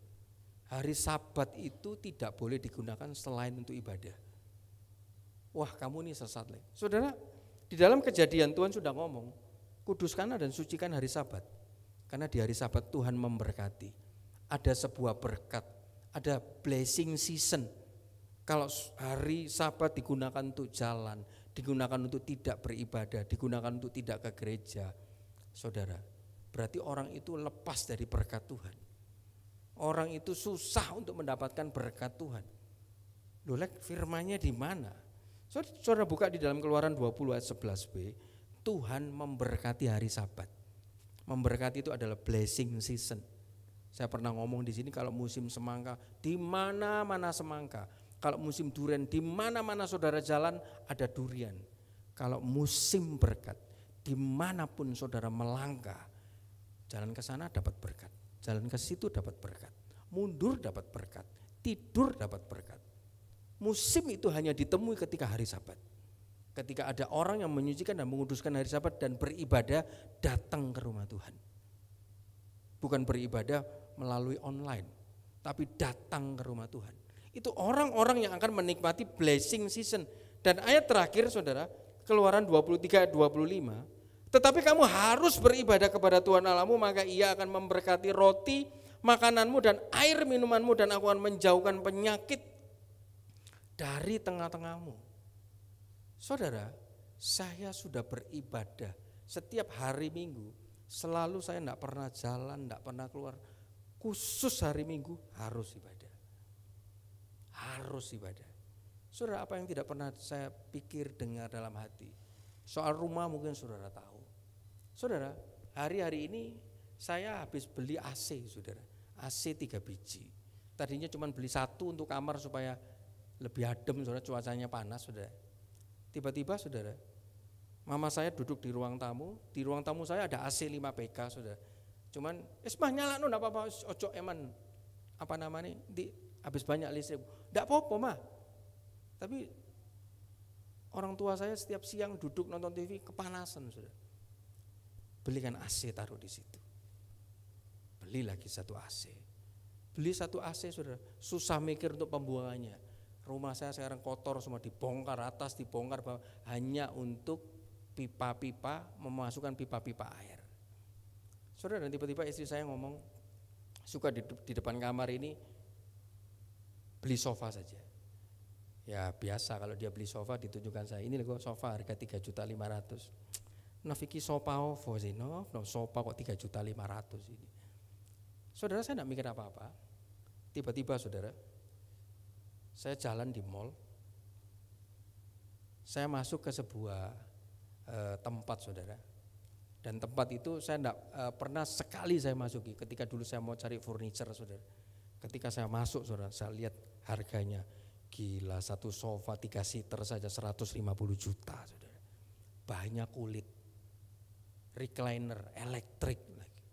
[SPEAKER 1] Hari Sabat itu tidak boleh digunakan selain untuk ibadah. Wah, kamu ini sesat lagi. Saudara, di dalam Kejadian Tuhan sudah ngomong, kuduskanlah dan sucikan hari Sabat. Karena di hari Sabat Tuhan memberkati. Ada sebuah berkat, ada blessing season. Kalau hari Sabat digunakan untuk jalan, digunakan untuk tidak beribadah, digunakan untuk tidak ke gereja, saudara, berarti orang itu lepas dari berkat Tuhan. Orang itu susah untuk mendapatkan berkat Tuhan. Loh, firman-Nya di mana? Saudara buka di dalam Keluaran 20 ayat 11b, Tuhan memberkati hari Sabat. Memberkati itu adalah blessing season. Saya pernah ngomong di sini, kalau musim semangka, di mana-mana semangka. Kalau musim durian, di mana-mana saudara jalan ada durian. Kalau musim berkat, dimanapun saudara melangkah, jalan ke sana dapat berkat, jalan ke situ dapat berkat, mundur dapat berkat, tidur dapat berkat. Musim itu hanya ditemui ketika hari Sabat. Ketika ada orang yang menyucikan dan menguduskan hari Sabat dan beribadah datang ke rumah Tuhan. Bukan beribadah melalui online, tapi datang ke rumah Tuhan. Itu orang-orang yang akan menikmati blessing season. Dan ayat terakhir, saudara, Keluaran 23 ayat 25, tetapi kamu harus beribadah kepada Tuhan Allahmu, maka Ia akan memberkati roti makananmu dan air minumanmu, dan aku akan menjauhkan penyakit dari tengah-tengahmu. Saudara, saya sudah beribadah setiap hari Minggu, selalu saya tidak pernah jalan, tidak pernah keluar. Khusus hari Minggu harus ibadah. Harus ibadah. Saudara, apa yang tidak pernah saya pikir, dengar dalam hati? Soal rumah mungkin saudara tahu. Saudara, hari-hari ini saya habis beli AC, saudara. AC 3 biji. Tadinya cuma beli 1 untuk kamar supaya lebih adem, saudara, cuacanya panas, saudara. Tiba-tiba, saudara, mama saya duduk di ruang tamu saya ada AC 5 PK, saudara. Cuman, mah nyala, enggak apa-apa, ojo eman, apa namanya, habis banyak listrik. Enggak apa-apa, mah. Tapi orang tua saya setiap siang duduk nonton TV kepanasan, saudara. Belikan AC, taruh di situ. Beli lagi 1 AC. Beli 1 AC, saudara. Susah mikir untuk pembuangannya. Rumah saya sekarang kotor semua, dibongkar atas, dibongkar bawah, hanya untuk pipa-pipa, memasukkan pipa-pipa air. Saudara, dan tiba-tiba istri saya ngomong, suka di depan kamar ini beli sofa saja. Ya biasa, kalau dia beli sofa ditunjukkan saya, ini loh sofa harga 3.500.000. Nah, Vicky sofa ovo sih, no sofa kok 3.500.000 ini. Saudara, saya tidak mikir apa-apa. Tiba-tiba, saudara, saya jalan di mall, saya masuk ke sebuah tempat, saudara. Dan tempat itu saya tidak pernah sekali saya masuki. Ketika dulu saya mau cari furniture, saudara. Ketika saya masuk, saudara, saya lihat harganya. Gila, 1 sofa 3 seater saja 150 juta, saudara. Banyak kulit, recliner, elektrik lagi.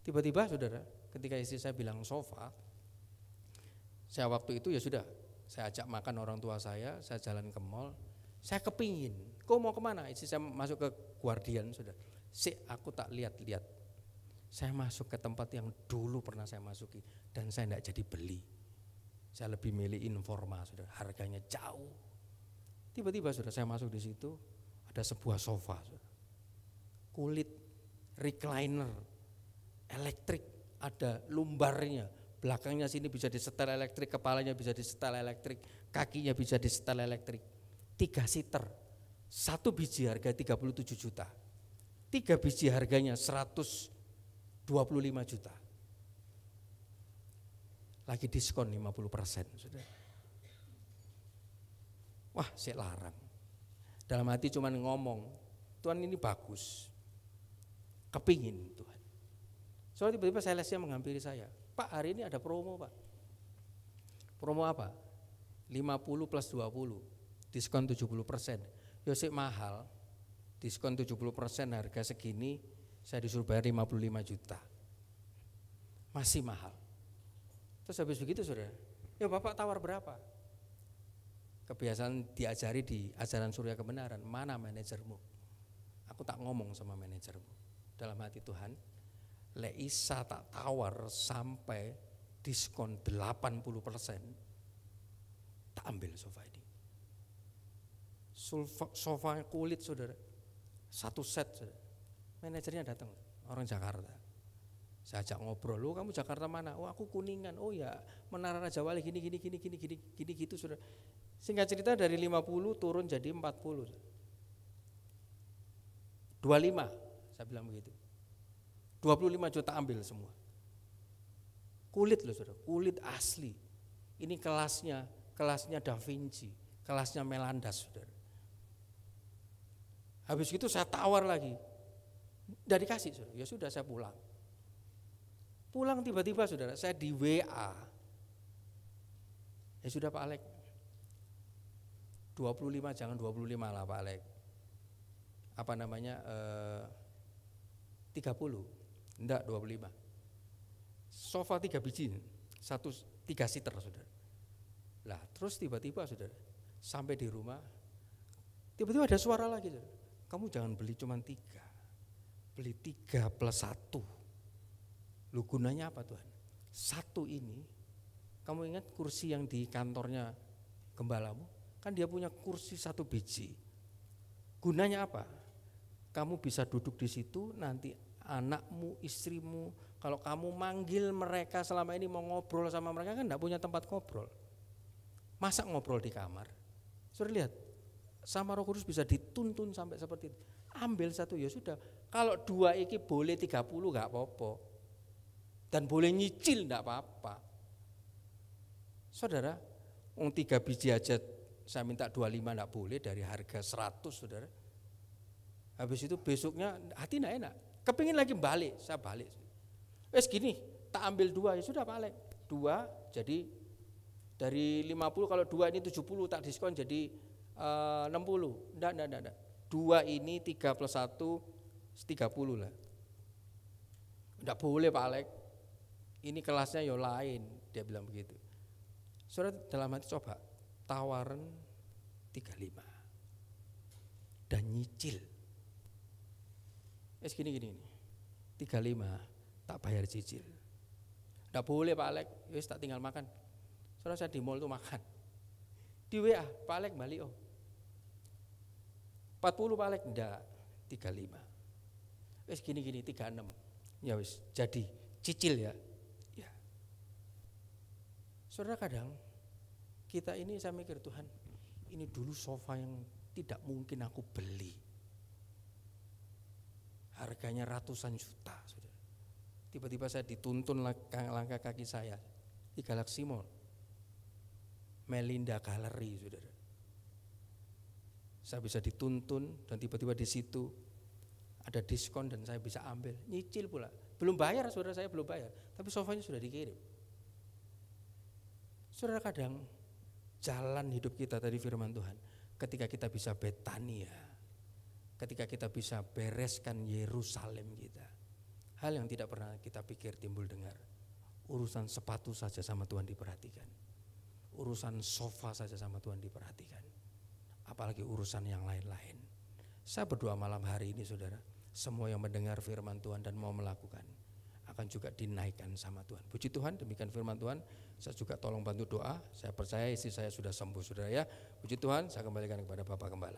[SPEAKER 1] Tiba-tiba, saudara, ketika istri saya bilang sofa, saya waktu itu ya sudah, saya ajak makan orang tua saya jalan ke mall, saya kepingin Kau mau kemana? Istri saya masuk ke Guardian, saudara. Aku tak lihat-lihat. Saya masuk ke tempat yang dulu pernah saya masuki dan saya tidak jadi beli. Saya lebih milih Informa, saudara. Harganya jauh. Tiba-tiba saudara saya masuk di situ, ada sebuah sofa, saudara. Kulit, recliner, elektrik, ada lumbarnya. Belakangnya sini bisa disetel elektrik, kepalanya bisa disetel elektrik, kakinya bisa disetel elektrik. 3 seater, 1 biji harga 37 juta. 3 biji harganya 125 juta. Lagi diskon 50%, saudara. Wah, saya larang. Dalam hati cuma ngomong, Tuhan ini bagus. Kepingin Tuhan. Soalnya tiba-tiba salesnya menghampiri saya. Pak, hari ini ada promo, Pak. Promo apa? 50 plus 20, diskon 70%. Yosek mahal, diskon 70%, harga segini, saya disuruh bayar 55 juta. Masih mahal. Terus habis begitu saudara, ya Bapak tawar berapa? Kebiasaan diajari di ajaran surya kebenaran, mana manajermu? Aku tak ngomong sama manajermu. Dalam hati Tuhan, lek isa tak tawar sampai diskon 80%, tak ambil sofa ini. Sofa kulit saudara, 1 set saudara. Manajernya datang, orang Jakarta. Saya ajak ngobrol, lu kamu Jakarta mana? Oh aku Kuningan, oh ya Menara Raja Wali gini gitu saudara. Singkat cerita dari 50 turun jadi 40. 25, saya bilang begitu. 25 juta ambil semua. Kulit loh saudara, kulit asli. Ini kelasnya Da Vinci, kelasnya Melandas saudara. Habis itu saya tawar lagi, udah dikasih saudara, ya sudah saya pulang. Pulang tiba-tiba saudara, saya di WA. Ya sudah Pak Alek, 25 jangan 25 lah Pak Alek. Apa namanya 30, enggak 25. Sofa 3 biji, 3 seater saudara. Lah terus tiba-tiba saudara, sampai di rumah, tiba-tiba ada suara lagi saudara. Kamu jangan beli cuma 3, beli 3 plus 1. Lu gunanya apa Tuhan? 1 ini, kamu ingat kursi yang di kantornya gembalamu? Kan dia punya kursi 1 biji. Gunanya apa? Kamu bisa duduk di situ, nanti anakmu, istrimu, kalau kamu manggil mereka selama ini mau ngobrol sama mereka kan enggak punya tempat ngobrol. Masa ngobrol di kamar? Sudah lihat, sama Roh Kudus bisa dituntun sampai seperti itu. Ambil 1 ya sudah. Kalau 2 iki boleh 30 enggak apa-apa. Dan boleh nyicil enggak apa-apa. Saudara, 3 biji aja saya minta 25 enggak boleh dari harga 100 saudara. Habis itu besoknya hati enggak enak. Kepingin lagi balik, saya balik. Wes gini, tak ambil 2 ya sudah Pak Alek. 2 jadi dari 50 kalau 2 ini 70 tak diskon jadi 60. Enggak. 2 ini 3 plus 1 30 lah. Enggak boleh Pak Alek. Ini kelasnya yo lain, dia bilang begitu. Saudara dalam hati coba tawaran 35 dan nyicil. Gini. 35 tak bayar cicil. Enggak boleh Pak Alek, wis tak tinggal makan. Saudara saya di mall tuh makan. Di WA, Pak Alek balik 40 Pak Alek, enggak 35. Wis gini 36. Ya wis jadi cicil ya. Ya. Saudara kadang kita ini saya mikir Tuhan, ini dulu sofa yang tidak mungkin aku beli. Harganya ratusan juta, saudara. Tiba-tiba saya dituntun langkah kaki saya di Galaxy Mall, Melinda Gallery, saudara. Saya bisa dituntun dan tiba-tiba di situ ada diskon dan saya bisa ambil, nyicil pula. Belum bayar, saudara, saya belum bayar, tapi sofanya sudah dikirim. Saudara kadang jalan hidup kita tadi firman Tuhan, ketika kita bisa Betania, ketika kita bisa bereskan Yerusalem kita, hal yang tidak pernah kita pikir timbul dengar. Urusan sepatu saja sama Tuhan diperhatikan, urusan sofa saja sama Tuhan diperhatikan, apalagi urusan yang lain-lain. Saya berdoa malam hari ini saudara, semua yang mendengar firman Tuhan dan mau melakukan akan juga dinaikkan sama Tuhan. Puji Tuhan, demikian firman Tuhan. Saya juga tolong bantu doa. Saya percaya istri saya sudah sembuh saudara ya. Puji Tuhan, saya kembalikan kepada Bapak Gembala.